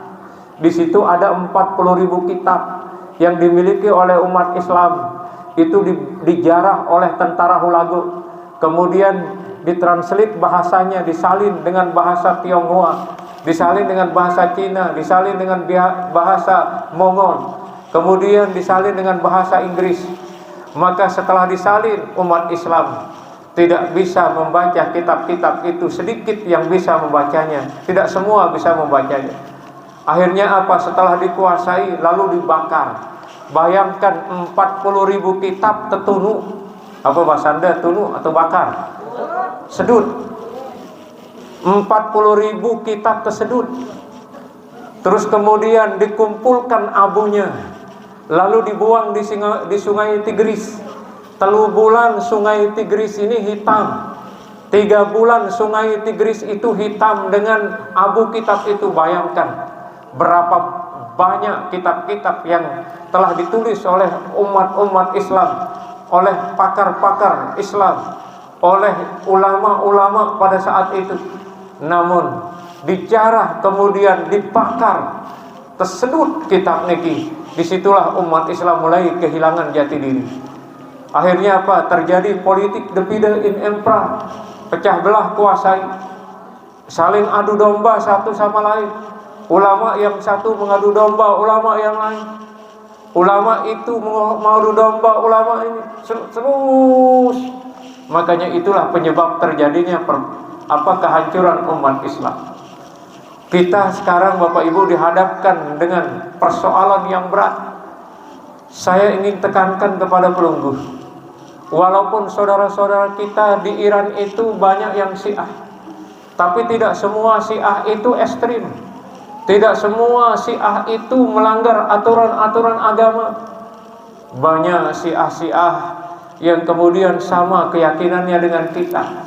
Di situ ada 40.000 kitab yang dimiliki oleh umat Islam. Itu dijarah oleh tentara Hulagu. Kemudian ditranslate bahasanya, disalin dengan bahasa Tionghoa, disalin dengan bahasa Cina, disalin dengan bahasa Mongol, kemudian disalin dengan bahasa Inggris. Maka setelah disalin, umat Islam tidak bisa membaca kitab-kitab itu. Sedikit yang bisa membacanya, tidak semua bisa membacanya. Akhirnya apa? Setelah dikuasai lalu dibakar. Bayangkan 40.000 kitab tertunu. Apa bahasa Anda, tunu atau bakar? Sedut. 40.000 kitab tersedut. Terus kemudian dikumpulkan abunya, lalu dibuang di sungai Tigris. 3 bulan sungai Tigris ini hitam. 3 bulan sungai Tigris itu hitam dengan abu kitab itu. Bayangkan berapa banyak kitab-kitab yang telah ditulis oleh umat-umat Islam, oleh pakar-pakar Islam, oleh ulama-ulama pada saat itu. Namun dijarah kemudian dibakar, tersedut kitab niki. Disitulah umat Islam mulai kehilangan jati diri. Akhirnya apa? Terjadi politik divide in impera, pecah belah kuasai, saling adu domba satu sama lain. Ulama yang satu mengadu domba ulama yang lain. Ulama itu mengadu domba ulama ini terus. Makanya itulah penyebab terjadinya kehancuran umat Islam. Kita sekarang Bapak Ibu dihadapkan dengan persoalan yang berat. Saya ingin tekankan kepada pelunggu, walaupun saudara-saudara kita di Iran itu banyak yang Syiah, tapi tidak semua Syiah itu ekstrim. Tidak semua Syiah itu melanggar aturan-aturan agama. Banyak Syiah-Syiah yang kemudian sama keyakinannya dengan kita.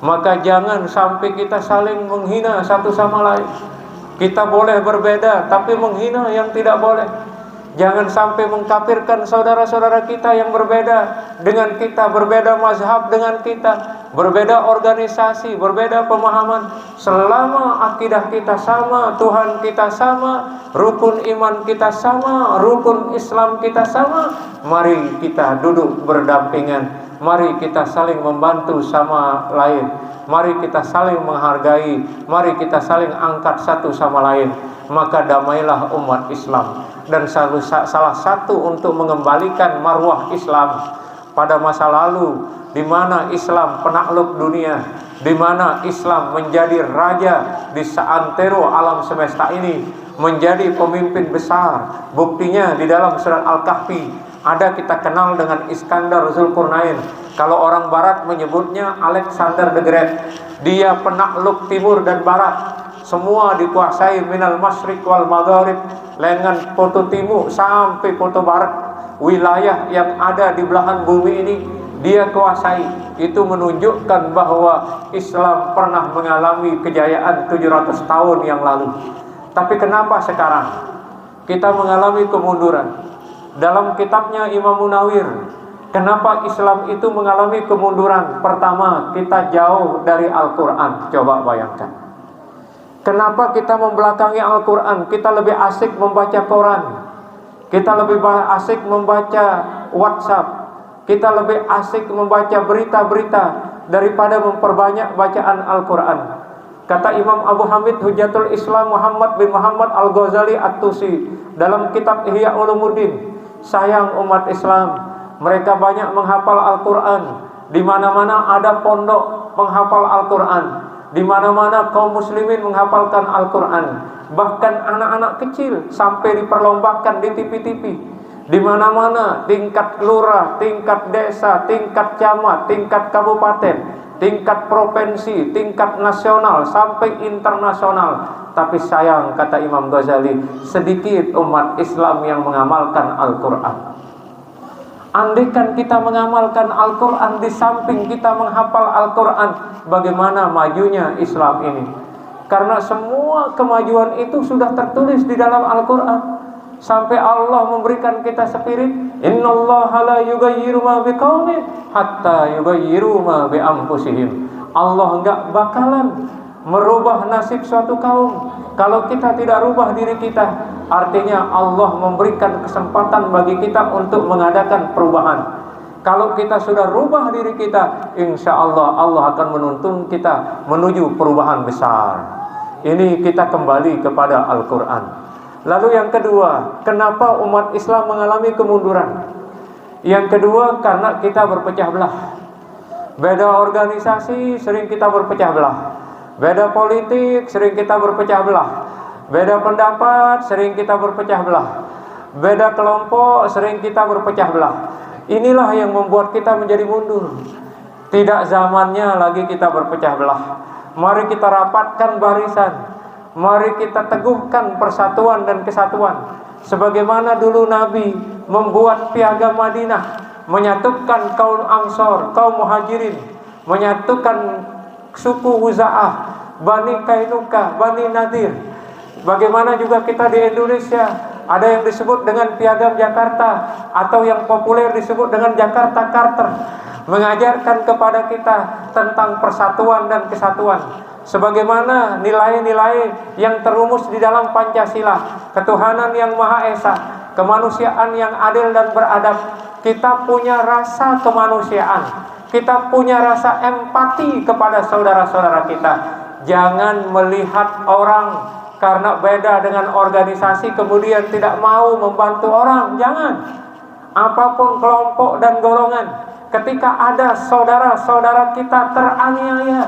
Maka jangan sampai kita saling menghina satu sama lain. Kita boleh berbeda, tapi menghina yang tidak boleh. Jangan sampai mengkafirkan saudara-saudara kita yang berbeda dengan kita, berbeda mazhab dengan kita, berbeda organisasi, berbeda pemahaman. Selama akidah kita sama, Tuhan kita sama, rukun iman kita sama, rukun Islam kita sama, mari kita duduk berdampingan. Mari kita saling membantu sama lain. Mari kita saling menghargai. Mari kita saling angkat satu sama lain. Maka damailah umat Islam. Dan salah satu untuk mengembalikan marwah Islam pada masa lalu, di mana Islam penakluk dunia, di mana Islam menjadi raja di seantero alam semesta ini, menjadi pemimpin besar. Buktinya di dalam surat Al-Kahfi ada, kita kenal dengan Iskandar Zulkarnain. Kalau orang barat menyebutnya Alexander the Great. Dia penakluk timur dan barat, semua dikuasai minal masyriq wal maghrib, lengan foto timur sampai foto barat. Wilayah yang ada di belahan bumi ini dia kuasai. Itu menunjukkan bahwa Islam pernah mengalami kejayaan 700 tahun yang lalu. Tapi kenapa sekarang kita mengalami kemunduran? Dalam kitabnya Imam Munawir, kenapa Islam itu mengalami kemunduran? Pertama, kita jauh dari Al-Quran. Coba bayangkan, kenapa kita membelakangi Al-Quran? Kita lebih asik membaca Quran, kita lebih asik membaca WhatsApp, kita lebih asik membaca berita-berita daripada memperbanyak bacaan Al-Quran. Kata Imam Abu Hamid Hujatul Islam Muhammad bin Muhammad Al-Ghazali At-Tusi dalam kitab Ihya Ulumuddin, sayang umat Islam, mereka banyak menghafal Al-Quran. Di mana-mana ada pondok penghafal Al-Quran. Di mana-mana kaum muslimin menghafalkan Al-Quran. Bahkan anak-anak kecil sampai diperlombakan di TV-TV. Di mana-mana, tingkat lurah, tingkat desa, tingkat camat, tingkat kabupaten, tingkat provinsi, tingkat nasional sampai internasional. Tapi sayang, kata Imam Ghazali, sedikit umat Islam yang mengamalkan Al-Quran. Andaikan kita mengamalkan Al-Quran di samping kita menghafal Al-Quran, bagaimana majunya Islam ini? Karena semua kemajuan itu sudah tertulis di dalam Al-Quran. Sampai Allah memberikan kita spirit, innallaha la yughayyiru ma biqaumin hatta yughayyiru ma bi anfusihim. Allah enggak bakalan merubah nasib suatu kaum kalau kita tidak rubah diri kita. Artinya Allah memberikan kesempatan bagi kita untuk mengadakan perubahan. Kalau kita sudah rubah diri kita, insya Allah Allah akan menuntun kita menuju perubahan besar. Ini kita kembali kepada Al-Quran. Lalu yang kedua, kenapa umat Islam mengalami kemunduran? Yang kedua, karena kita berpecah belah. Beda organisasi sering kita berpecah belah. Beda politik sering kita berpecah belah. Beda pendapat sering kita berpecah belah. Beda kelompok sering kita berpecah belah. Inilah yang membuat kita menjadi mundur. Tidak zamannya lagi kita berpecah belah. Mari kita rapatkan barisan. Mari kita teguhkan persatuan dan kesatuan. Sebagaimana dulu Nabi membuat piagam Madinah, menyatukan kaum Ansor, kaum Muhajirin, menyatukan suku Huza'ah, Bani Kainuka, Bani Nadir. Bagaimana juga kita di Indonesia, ada yang disebut dengan piagam Jakarta, atau yang populer disebut dengan Jakarta Charter, mengajarkan kepada kita tentang persatuan dan kesatuan. Sebagaimana nilai-nilai yang terumus di dalam Pancasila, ketuhanan yang Maha Esa, kemanusiaan yang adil dan beradab. Kita punya rasa kemanusiaan, kita punya rasa empati kepada saudara-saudara kita. Jangan melihat orang karena beda dengan organisasi kemudian tidak mau membantu orang. Jangan. Apapun kelompok dan golongan, ketika ada saudara-saudara kita teraniaya,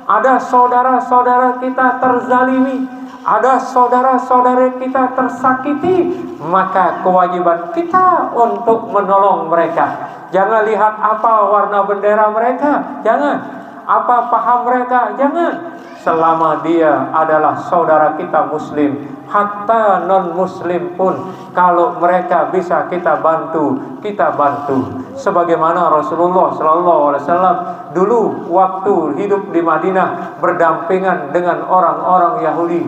ada saudara-saudara kita terzalimi, ada saudara-saudara kita tersakiti, maka kewajiban kita untuk menolong mereka. Jangan lihat apa warna bendera mereka, jangan. Apa paham mereka, jangan. Selama dia adalah saudara kita muslim, hatta non-muslim pun, kalau mereka bisa kita bantu, kita bantu. Sebagaimana Rasulullah SAW dulu waktu hidup di Madinah berdampingan dengan orang-orang Yahudi,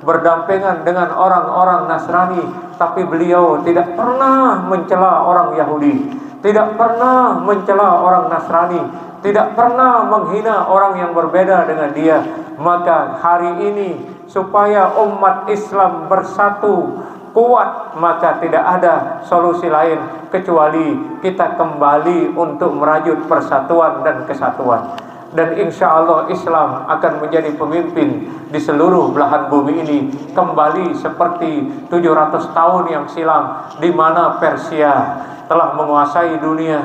berdampingan dengan orang-orang Nasrani, tapi beliau tidak pernah mencela orang Yahudi, tidak pernah mencela orang Nasrani, tidak pernah menghina orang yang berbeda dengan dia. Maka hari ini supaya umat Islam bersatu kuat, maka tidak ada solusi lain kecuali kita kembali untuk merajut persatuan dan kesatuan. Dan insya Allah Islam akan menjadi pemimpin di seluruh belahan bumi ini, kembali seperti 700 tahun yang silam, di mana Persia telah menguasai dunia,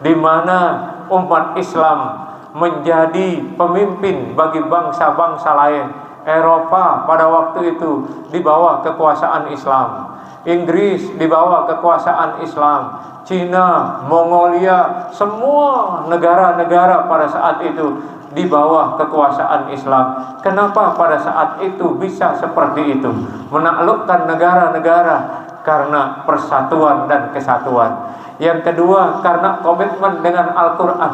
di mana umat Islam menjadi pemimpin bagi bangsa-bangsa lain. Eropa pada waktu itu di bawah kekuasaan Islam, Inggris di bawah kekuasaan Islam, Cina, Mongolia, semua negara-negara pada saat itu di bawah kekuasaan Islam. Kenapa pada saat itu bisa seperti itu, menaklukkan negara-negara? Karena persatuan dan kesatuan. Yang kedua, karena komitmen dengan Al-Quran.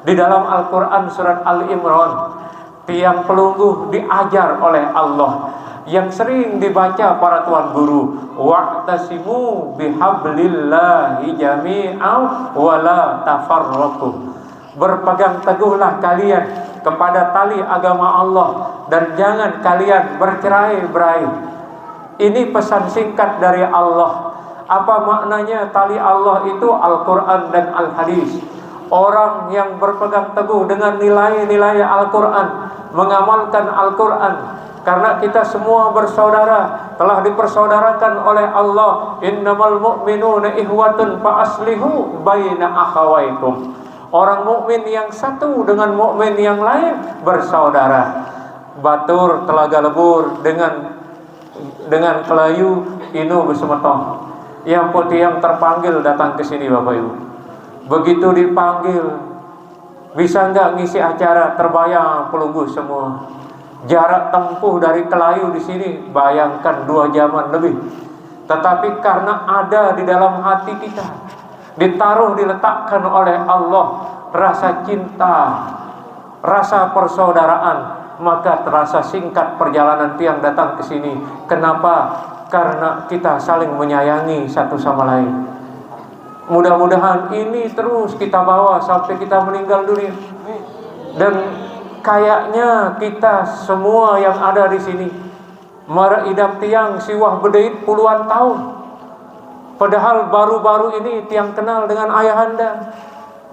Di dalam Al-Quran surat Al-Imran, tiang pelungguh diajar oleh Allah, yang sering dibaca para tuan guru, wa'tasimu bihablillahi jami'an wala tafarraqu. Berpegang teguhlah kalian kepada tali agama Allah dan jangan kalian bercerai-berai. Ini pesan singkat dari Allah. Apa maknanya tali Allah itu? Al-Quran dan Al-Hadis. Orang yang berpegang teguh dengan nilai-nilai Al-Quran, mengamalkan Al-Quran, karena kita semua bersaudara, telah dipersaudarakan oleh Allah. Innamal mu'minuna ihwatun fa aslihu baina akhawaikum. Orang mukmin yang satu dengan mukmin yang lain bersaudara. Batur Telaga Lebur dengan Kelayu inu besemetong. Yang putih yang terpanggil datang ke sini Bapak Ibu. Begitu dipanggil, bisa nggak ngisi acara? Terbayang pelungguh semua. Jarak tempuh dari Kelayu di sini, bayangkan 2 jaman lebih. Tetapi karena ada di dalam hati kita, ditaruh, diletakkan oleh Allah rasa cinta, rasa persaudaraan, maka terasa singkat perjalanan tiang datang ke sini. Kenapa? Karena kita saling menyayangi satu sama lain. Mudah-mudahan ini terus kita bawa sampai kita meninggal dunia. Dan kayaknya kita semua yang ada di sini meridap tiang siwah bedait puluhan tahun. Padahal baru-baru ini tiang kenal dengan ayahanda,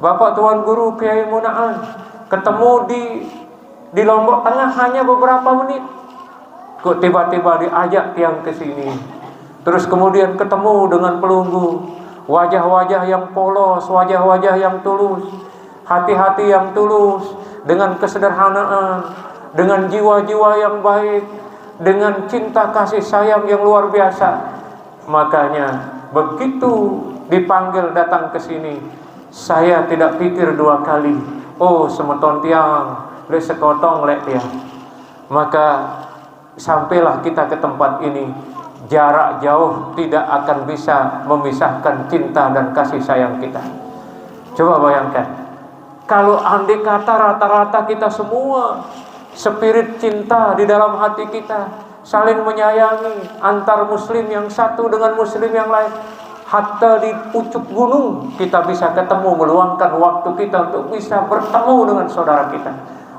Bapak Tuan Guru Kiai Munaan. Ketemu di Lombok Tengah hanya beberapa menit. Kok tiba-tiba diajak tiang ke sini. Terus kemudian ketemu dengan pelungguh, wajah-wajah yang polos, wajah-wajah yang tulus, hati-hati yang tulus, dengan kesederhanaan, dengan jiwa-jiwa yang baik, dengan cinta kasih sayang yang luar biasa. Makanya begitu dipanggil datang ke sini, saya tidak pikir 2 kali. Oh, semeton tiang, le sekotong le tiang. Maka sampailah kita ke tempat ini. Jarak jauh tidak akan bisa memisahkan cinta dan kasih sayang kita. Coba bayangkan, kalau andai kata rata-rata kita semua spirit cinta di dalam hati kita, saling menyayangi antar muslim yang satu dengan muslim yang lain, hatta di pucuk gunung kita bisa ketemu, meluangkan waktu kita untuk bisa bertemu dengan saudara kita,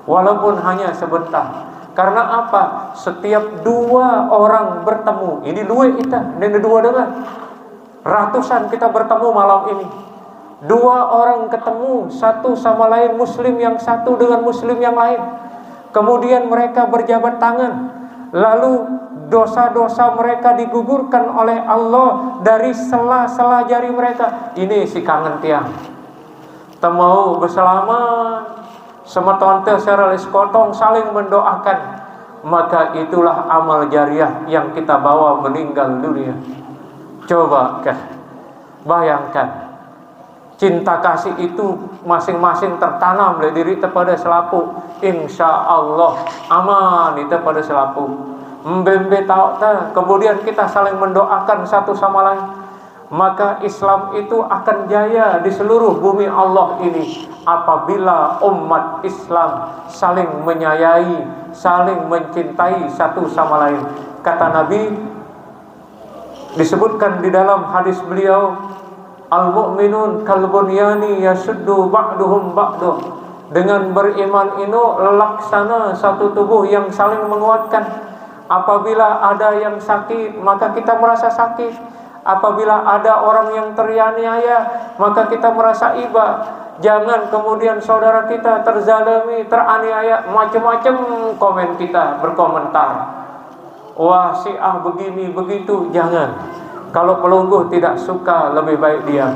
walaupun hanya sebentar. Karena apa? Setiap 2 orang bertemu, ini 2 kita, dan 2 dengan ratusan kita bertemu malam ini. 2 orang ketemu, satu sama lain, muslim yang satu dengan muslim yang lain. Kemudian mereka berjabat tangan, lalu dosa-dosa mereka digugurkan oleh Allah dari sela-sela jari mereka. Ini si kangen tiang. Temau berselamat, semeton teh serelis kotong saling mendoakan. maka itulah amal jariah yang kita bawa meninggal dunia. Coba bayangkan, cinta kasih itu masing-masing tertanam di diri pada selapu. Insya Allah aman itu pada selapu. Mbembe tahu kemudian kita saling mendoakan satu sama lain, maka Islam itu akan jaya di seluruh bumi Allah ini apabila umat Islam saling menyayangi, saling mencintai satu sama lain. Kata Nabi, disebutkan di dalam hadis beliau, al-mu'minun kal bunyani yashuddu ba'duhum ba'duh. Dengan beriman itu laksana satu tubuh yang saling menguatkan. Apabila ada yang sakit, maka kita merasa sakit. Apabila ada orang yang teraniaya, maka kita merasa iba. Jangan kemudian saudara kita terzalimi, teraniaya, macam-macam komen kita berkomentar. Wah, si ah begini begitu, jangan. Kalau pelungguh tidak suka, lebih baik diam.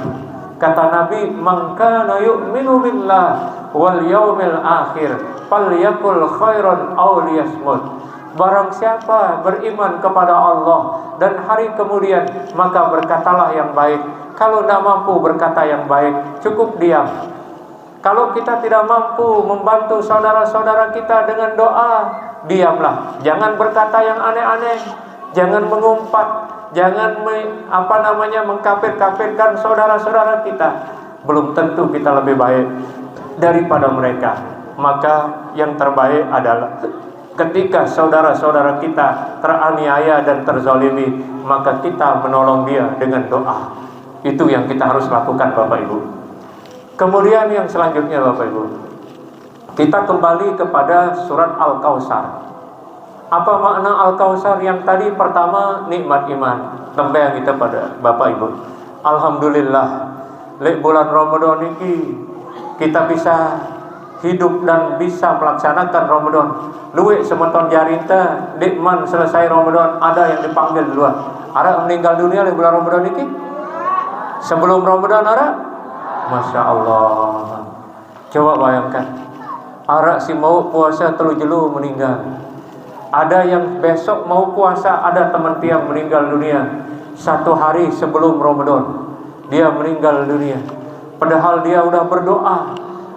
Kata Nabi, man kana yu'minu billah wal yaumil akhir falyakul khairan aw liyasmut. Barang siapa beriman kepada Allah dan hari kemudian, maka berkatalah yang baik. Kalau tidak mampu berkata yang baik, cukup diam. Kalau kita tidak mampu membantu saudara-saudara kita dengan doa, diamlah. Jangan berkata yang aneh-aneh, jangan mengumpat, jangan mengkafir-kafirkan saudara-saudara kita. Belum tentu kita lebih baik daripada mereka. Maka yang terbaik adalah ketika saudara-saudara kita teraniaya dan terzalimi, maka kita menolong dia dengan doa. Itu yang kita harus lakukan, Bapak Ibu. Kemudian yang selanjutnya, Bapak Ibu, kita kembali kepada surat Al-Kautsar. Apa makna Al-Kautsar? Yang tadi pertama, nikmat iman. Tembayan kita pada Bapak Ibu. Alhamdulillah, lek bulan Ramadan ini kita bisa hidup dan bisa melaksanakan Ramadan. Luwek semeton jarita, dikman selesai Ramadan, ada yang dipanggil duluan. Ada meninggal dunia di bulan Ramadan ini? Sebelum Ramadan ada? Masya Allah. Coba bayangkan, ada si mau puasa telu jelu meninggal. Ada yang besok mau puasa, ada teman tiang meninggal dunia 1 hari sebelum Ramadan. Dia meninggal dunia. Padahal dia udah berdoa.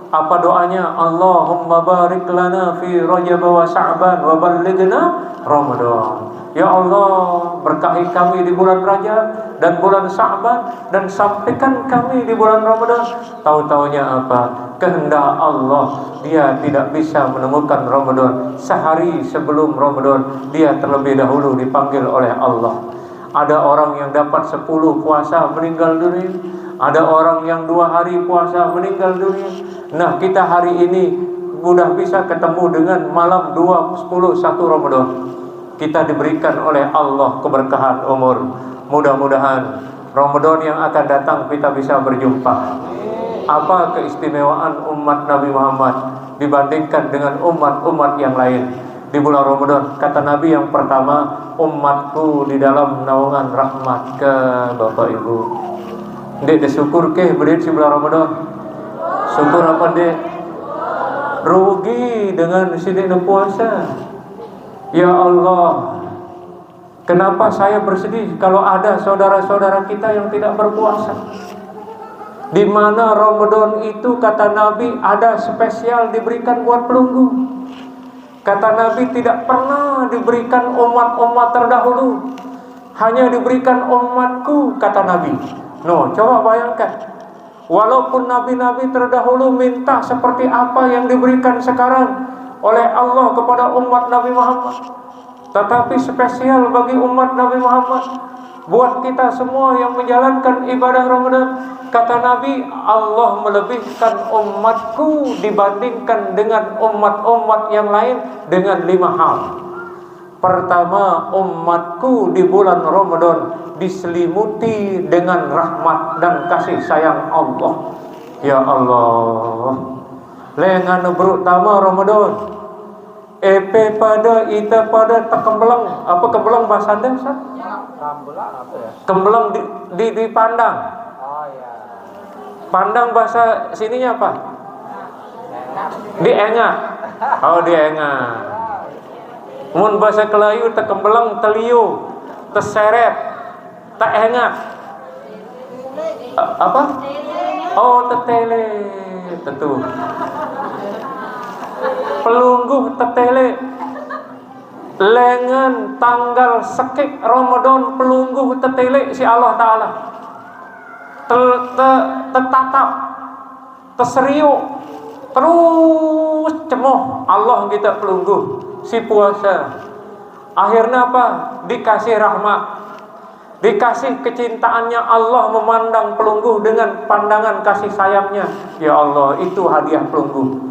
Apa doanya? Allahumma barik lana fi Rajab wa Sya'ban wa ballighna Ramadan. Ya Allah, berkahi kami di bulan Rajab dan bulan Sya'ban, dan sampaikan kami di bulan Ramadan. Tahu-taunya apa? Kehendak Allah, dia tidak bisa menemukan Ramadan. Sehari sebelum Ramadan, dia terlebih dahulu dipanggil oleh Allah. Ada orang yang dapat 10 puasa meninggal dunia. Ada orang yang 2 hari puasa meninggal dunia. Nah, kita hari ini mudah bisa ketemu dengan malam 10 1 Ramadan. Kita diberikan oleh Allah keberkahan umur. Mudah-mudahan Ramadan yang akan datang kita bisa berjumpa. Apa keistimewaan umat Nabi Muhammad dibandingkan dengan umat-umat yang lain di bulan Ramadan? Kata Nabi yang pertama, umatku di dalam naungan rahmat. Ke Bapak Ibu, dek disyukur ke berit di bulan Ramadan. Syukur apa dek? Rugi dengan sini puasa. Ya Allah, kenapa saya bersedih kalau ada saudara-saudara kita yang tidak berpuasa? Di mana Ramadan itu, kata Nabi, ada spesial diberikan buat pelunggu. Kata Nabi, tidak pernah diberikan umat-umat terdahulu, hanya diberikan umatku, kata Nabi. No, coba bayangkan, walaupun nabi-nabi terdahulu minta seperti apa yang diberikan sekarang oleh Allah kepada umat Nabi Muhammad, tetapi spesial bagi umat Nabi Muhammad, buat kita semua yang menjalankan ibadah Ramadan. Kata Nabi, Allah melebihkan umatku dibandingkan dengan umat-umat yang lain dengan 5 hal. Pertama, umatku di bulan Ramadan diselimuti dengan rahmat dan kasih sayang Allah. Ya Allah, lengan berutama Ramadan. Epe pada ita pada tekembelang. Apa kembelang bahasa Anda? Kembelang dipandang. Pandang bahasa sininya apa? Diengat. Oh, diengat. Mun bahasa Kelayu tekembelang teliu, terseret, tak hengat. Apa? Oh, tetele, tentu. Pelungguh tetele. Lengan tanggal sekik Ramadan pelungguh tetele si Allah Ta'ala. Tertatap, terseriuk, terus cemoh Allah kita pelungguh si puasa. Akhirnya apa? Dikasih rahmat, dikasih kecintaannya. Allah memandang pelungguh dengan pandangan kasih sayangnya. Ya Allah, itu hadiah pelungguh.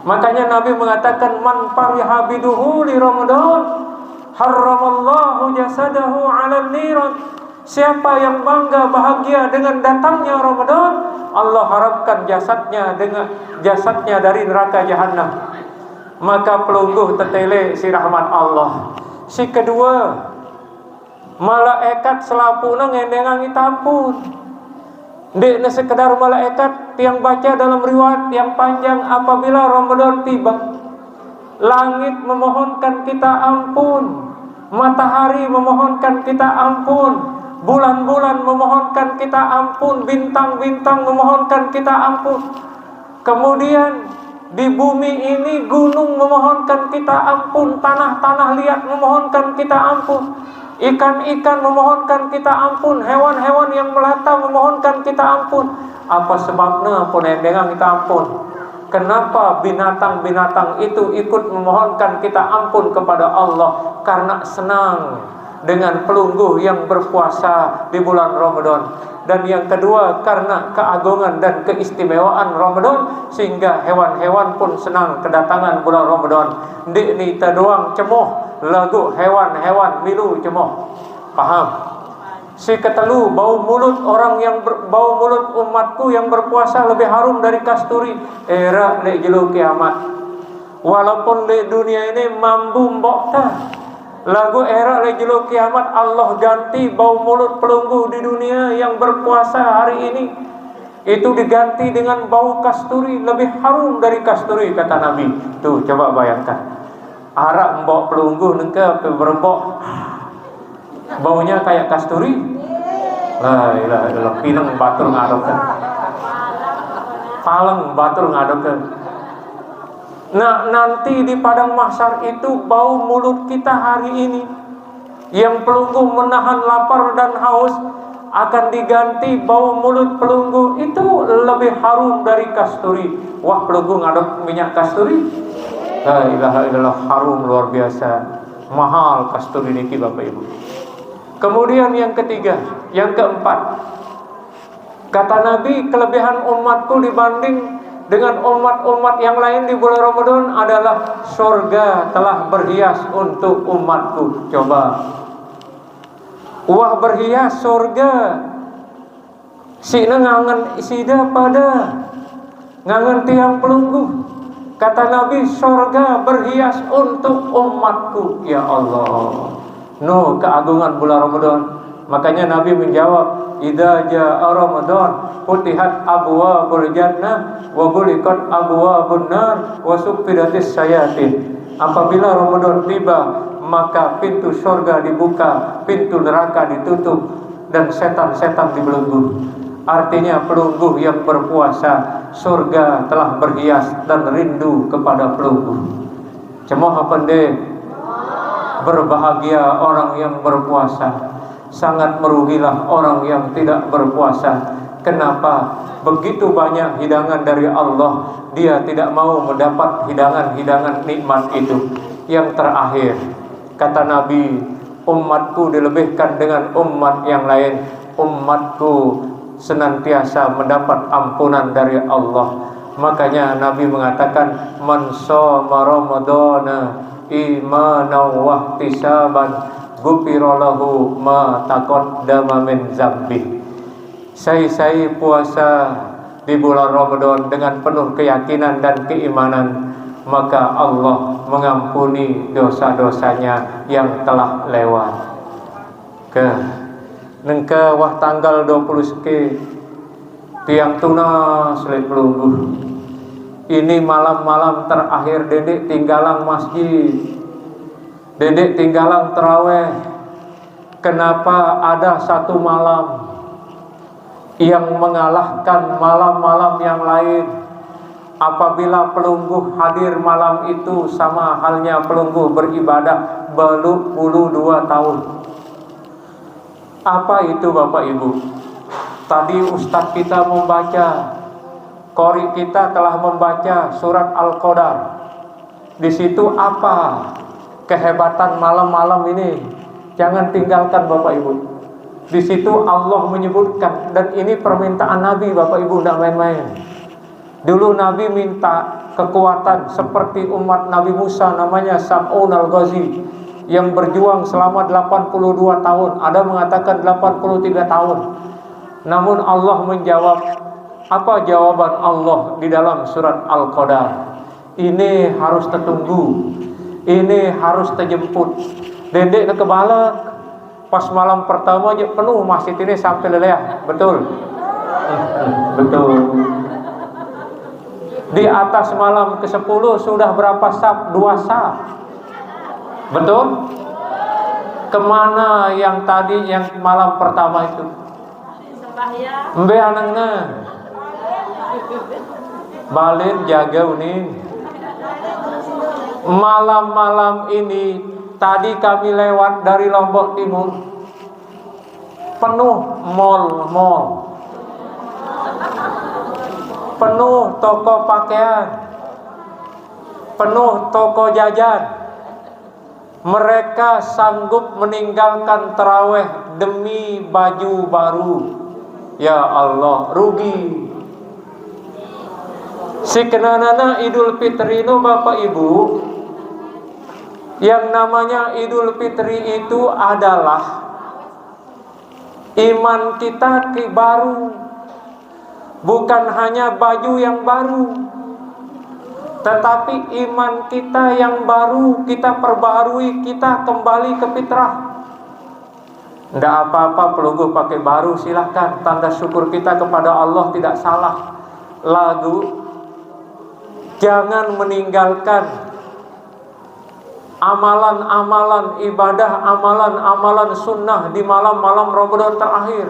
Makanya Nabi mengatakan, man fariha biduhuli Ramadan harramallahu jasadahu 'alan niran. Siapa yang bangga bahagia dengan datangnya Ramadan, Allah haramkan jasadnya dari neraka jahanam. Maka pelungguh tetele si rahmat Allah. Si kedua, malaikat selapuna ngendengang itampun. Dek sekedar malaikat yang baca dalam riwayat yang panjang, apabila Ramadan tiba, langit memohonkan kita ampun, matahari memohonkan kita ampun, bulan-bulan memohonkan kita ampun, bintang-bintang memohonkan kita ampun. Kemudian di bumi ini gunung memohonkan kita ampun, tanah-tanah liat memohonkan kita ampun, ikan-ikan memohonkan kita ampun, hewan-hewan yang melata memohonkan kita ampun. Apa sebabnya pun endengang kita ampun? Kenapa binatang-binatang itu ikut memohonkan kita ampun kepada Allah? Karena senang dengan pelungguh yang berpuasa di bulan Ramadan. Dan yang kedua, karena keagungan dan keistimewaan Ramadan, sehingga hewan-hewan pun senang kedatangan bulan Ramadan. Di ni doang cemoh lagu hewan-hewan milu cemoh. Paham? Si ketelu, bau mulut bau mulut umatku yang berpuasa lebih harum dari kasturi. Era le jelu kiamat. Walaupun di dunia ini mambu mbok ta, lagu era lejelo kiamat Allah ganti bau mulut pelungguh di dunia yang berpuasa hari ini itu diganti dengan bau kasturi, lebih harum dari kasturi kata Nabi. Tuh coba bayangkan, arak mbok pelungguh nengke berbok baunya kayak kasturi. La ilaha illallah, pineng batur ngadokeun, paleng batur ngadokeun. Nah, nanti di padang mahsyar itu bau mulut kita hari ini yang pelungguh menahan lapar dan haus akan diganti bau mulut pelungguh itu lebih harum dari kasturi. Wah, pelungguh ngaduk minyak kasturi. La ilaha illallah, harum luar biasa. Mahal kasturi niki Bapak Ibu. Kemudian yang ketiga, yang keempat. Kata Nabi, kelebihan umatku dibanding dengan umat-umat yang lain di bulan Ramadan adalah surga telah berhias untuk umatku. Coba, wah berhias surga. Sina ngangen sida pada ngangen tiang pelungguh. Kata Nabi, surga berhias untuk umatku. Ya Allah, no keagungan bulan Ramadan. Makanya Nabi menjawab, idza jaa Ramadan futihat abwaabul jannah wa ghuliqat abwaabun nar wa suffidatis syayatin. Apabila Ramadan tiba, maka pintu surga dibuka, pintu neraka ditutup, dan setan-setan dibelenggu. Artinya pelungguh yang berpuasa, surga telah berhias dan rindu kepada pelungguh. Cemoh apa deh? Berbahagia orang yang berpuasa. Sangat merugilah orang yang tidak berpuasa. Kenapa? Begitu banyak hidangan dari Allah, dia tidak mau mendapat hidangan-hidangan nikmat itu. Yang terakhir, kata Nabi, umatku dilebihkan dengan umat yang lain. Umatku senantiasa mendapat ampunan dari Allah. Makanya Nabi mengatakan, man shoma ramadhana imanan wa ihtisaban ghufira lahu ma taqaddama min dzambi. Saya puasa di bulan Ramadan dengan penuh keyakinan dan keimanan, maka Allah mengampuni dosa-dosanya yang telah lewat. Nengke wah tanggal 20 seke tiang tuna selit pelungguh. Ini malam-malam terakhir dedek tinggalang masjid. Dedek tinggalan terawih. Kenapa ada satu malam yang mengalahkan malam-malam yang lain? Apabila pelungguh hadir malam itu, sama halnya pelungguh beribadah belum 22 tahun. Apa itu Bapak Ibu? Tadi Ustadz kita membaca, qori kita telah membaca surat Al-Qadar. Di situ apa kehebatan malam-malam ini? Jangan tinggalkan Bapak Ibu. Di situ Allah menyebutkan, dan ini permintaan Nabi Bapak Ibu, tidak main-main. Dulu Nabi minta kekuatan seperti umat Nabi Musa, namanya Sam'un al-Ghazi, yang berjuang selama 82 tahun. Ada mengatakan 83 tahun. Namun Allah menjawab. Apa jawaban Allah di dalam surat Al-Qadar? Ini harus tertunggu, ini harus terjemput. Dedek ke kebalik. Pas malam pertama aja penuh masjid ini sampai leleh. Betul? Betul. Di atas malam ke-10 sudah berapa saf? 2 saf. Betul? Kemana yang tadi yang malam pertama itu? Mbe anangna balik jaga uning. Malam-malam ini tadi kami lewat dari Lombok Timur, penuh mall-mall, penuh toko pakaian, penuh toko jajan. Mereka sanggup meninggalkan tarawih demi baju baru. Ya Allah, rugi. Si kenanana Idul Fitri itu Bapak Ibu, yang namanya Idul Fitri itu adalah iman kita baru. Bukan hanya baju yang baru, tetapi iman kita yang baru kita perbarui, kita kembali ke fitrah. Tidak apa-apa pelungguh pakai baru, silahkan. Tanda syukur kita kepada Allah tidak salah. Lagu, jangan meninggalkan amalan-amalan ibadah, amalan-amalan sunnah di malam-malam Ramadan terakhir.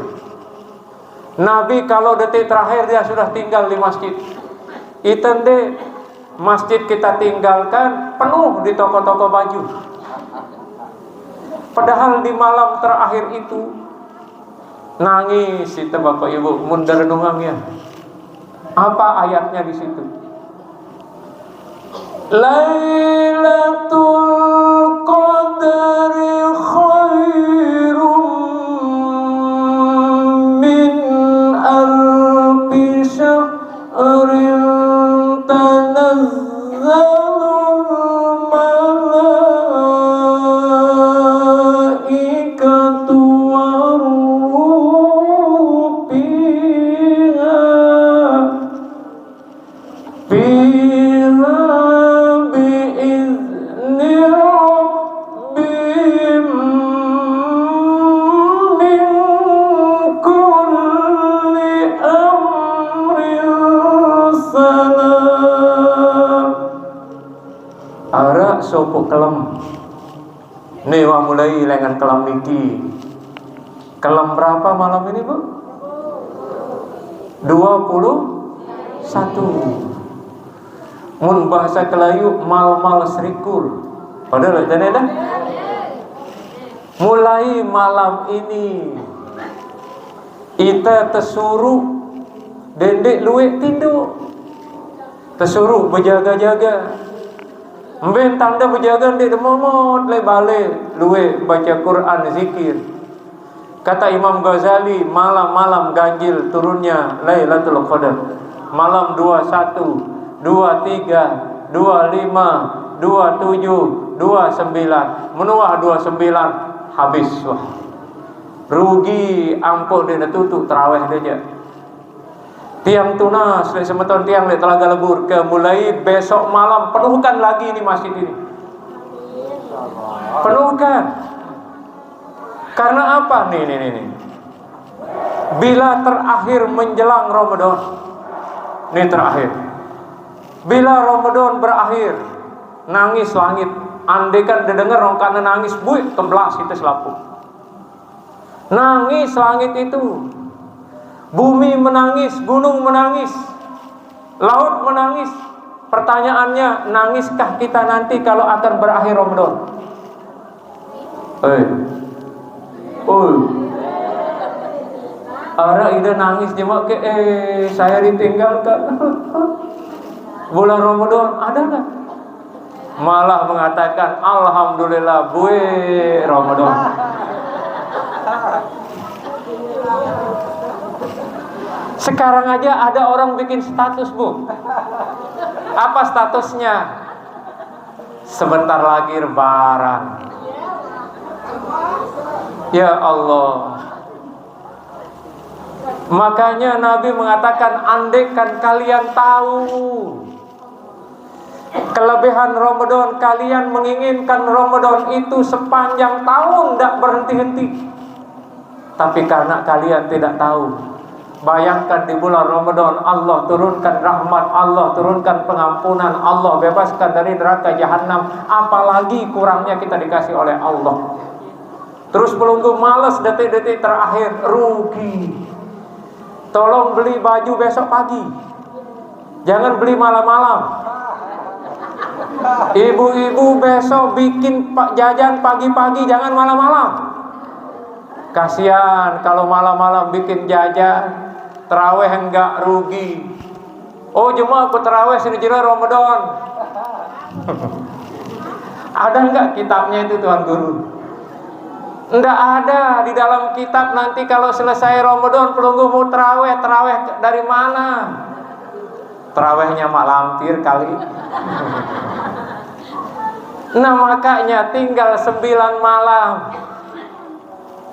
Nabi kalau detik terakhir dia sudah tinggal di masjid. Itende masjid kita tinggalkan penuh di toko-toko baju. Padahal di malam terakhir itu nangis itu Bapak Ibu, mun renungannya. Apa ayatnya di situ? Lailatul Qadri khairum min alfi syahrin tanazzalul malaikatu waruh fiha sopo kelem. Nih wah mulai lengan kelem niki. Kelem berapa malam ini Bu? 21. Mun bahasa Kelayu mal-mal serikul. Padahal jane dah. Mulai malam ini kita tersuruh dendek luwek tidur. Tersuruh berjaga-jaga. Mben tanda berjaga di demomot le balik luwe baca Quran zikir. Kata Imam Ghazali, malam-malam ganjil turunnya Lailatul Qadar. Malam 21, 23, 25, 27, 29. Menuah 29 habis wah. Rugi ampun dia tutup tarawih dia. Tiang tunas, semeton tiang le Telaga Lebur ke mulai besok malam penuhkan lagi ini masjid ini. Penuhkan. Karena apa? Nih. Bila terakhir menjelang Ramadan. Ini terakhir. Bila Ramadan berakhir, nangis langit. Andaikan didengar orang kana nangis, buik keblas itu selapu. Nangis langit itu, bumi menangis, gunung menangis, laut menangis. Pertanyaannya, nangiskah kita nanti kalau akan berakhir Ramadan? Ara ida nangis cuma ke saya ditinggalkan. Bulan Ramadan ada nggak? Malah mengatakan alhamdulillah buwe Ramadan. Sekarang aja ada orang bikin status, Bu. Apa statusnya? Sebentar lagi Lebaran. Ya Allah. Makanya Nabi mengatakan, andaikan kalian tahu kelebihan Ramadan, kalian menginginkan Ramadan itu sepanjang tahun tidak berhenti-henti. Tapi karena kalian tidak tahu, bayangkan di bulan Ramadan Allah turunkan rahmat, Allah turunkan pengampunan, Allah bebaskan dari neraka jahanam. Apalagi kurangnya kita dikasih oleh Allah. Terus pelunggu malas detik-detik terakhir, rugi. Tolong beli baju besok pagi, jangan beli malam-malam. Ibu-ibu besok bikin jajan pagi-pagi, jangan malam-malam. Kasihan kalau malam-malam bikin jajan, terawih enggak rugi. Oh cuma aku terawih sini jera Ramadan. Ada enggak kitabnya itu Tuhan Guru? Enggak ada di dalam kitab. Nanti kalau selesai Ramadan pelunggu mau terawih, terawih dari mana? Terawihnya mak lampir kali. Nah makanya tinggal 9 malam.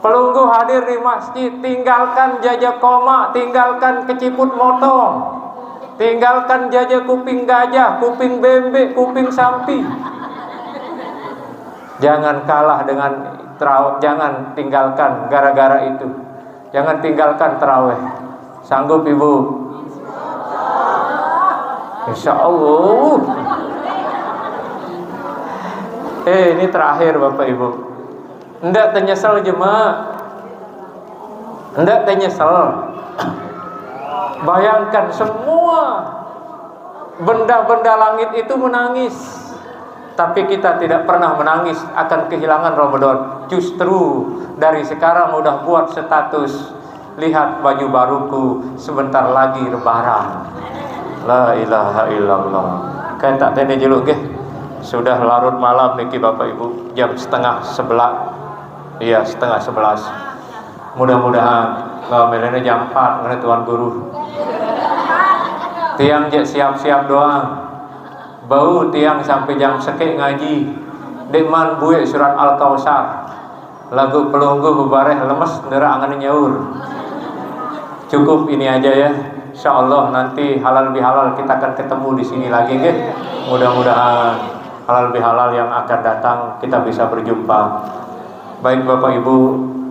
Pelunggu hadir di masjid, tinggalkan jajah koma, tinggalkan keciput motong, tinggalkan jajah kuping gajah, kuping bebek, kuping sapi. Jangan kalah dengan terawih, jangan tinggalkan gara-gara itu. Jangan tinggalkan terawih. Sanggup Ibu? Insya Allah. Ini terakhir Bapak Ibu. Ndak tenyesal jemaah. Ndak tenyesal. Bayangkan semua benda-benda langit itu menangis, tapi kita tidak pernah menangis akan kehilangan Ramadan. Justru dari sekarang udah buat status, lihat baju baruku, sebentar lagi Lebaran. La ilaha illallah. Kayak tak tadi jeluk ke? Sudah larut malam niki Bapak Ibu, jam 10:30. Iya 10:30. Mudah-mudahan melene jam 4 ngene Tuan Guru. Tiang je siap-siap doang. Bau tiang sampai jam sekek ngaji. Deman buik surat Al-Kausar. Lagu pelunggu bebareh lemes ndera angan nyaur. Cukup ini aja ya. Insyaallah nanti halal bihalal kita akan ketemu di sini lagi nggih. Mudah-mudahan halal bihalal yang akan datang kita bisa berjumpa. Baik Bapak Ibu,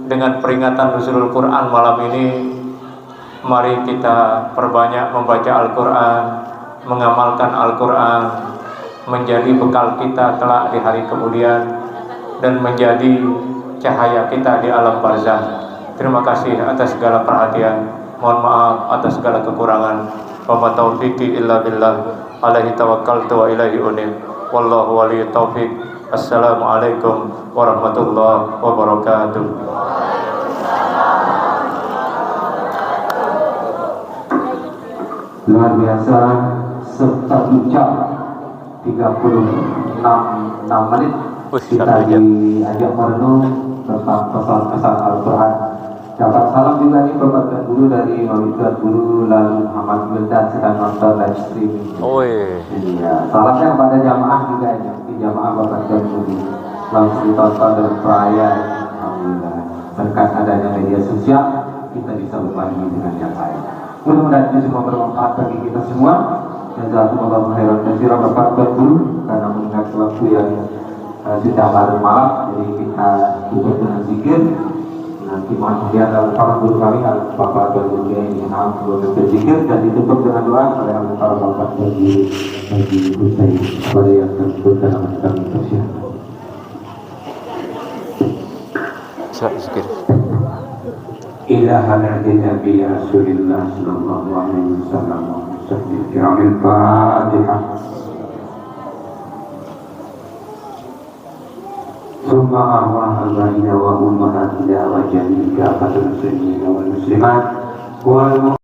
dengan peringatan Nuzulul Quran malam ini, mari kita perbanyak membaca Al-Quran, mengamalkan Al-Quran, menjadi bekal kita kelak di hari kemudian, dan menjadi cahaya kita di alam barzakh. Terima kasih atas segala perhatian. Mohon maaf atas segala kekurangan. Wa ma taufiqi illa billah. Alaihi tawakkaltu wa ilaihi unib. Wallahu waliyut taufiq. Assalamualaikum warahmatullahi wabarakatuh. Luar biasa, 1 jam 36 menit kita diajak merenung tentang pesan-pesan Al-Quran. Dapat salam juga nih Bapak Tuan Guru dari Tuan Guru lalu Muhammad Wildan sedang nonton live streaming. Iya, salamnya kepada jamaah juga ya, jamaah Bapak Tuan Guru langsung ditonton dan perayaan. Alhamdulillah, berkat adanya media sosial kita bisa berbagi dengan yang lain. Mudah-mudahan ini semua bermanfaat bagi kita semua. Jazakumullah khairan katsiran Bapak Tuan Guru, karena mengingat waktu yang sudah larut malam, jadi kita tutup dengan zikir. Nanti mohon dia adalah para guru kami, Bapak Tuan Guru yang berzikir, dan ditutup dengan doa oleh para Bapak Tuan Guru bagi ibu saya kepada yang tersebut dalam kami tersiap. zikir. إلى حضرة النبي رسول الله صلى الله عليه وسلم وصحبه الكرام الفاتحة ثم أرواح آبائنا وأمهاتنا وجميع كافة المسلمين والمسلمات